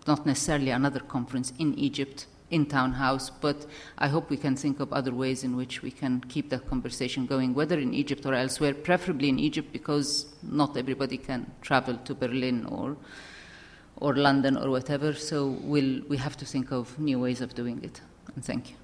not necessarily another conference in Egypt, in Town House, but I hope we can think of other ways in which we can keep that conversation going, whether in Egypt or elsewhere, preferably in Egypt, because not everybody can travel to Berlin or London or whatever, so we have to think of new ways of doing it. And thank you.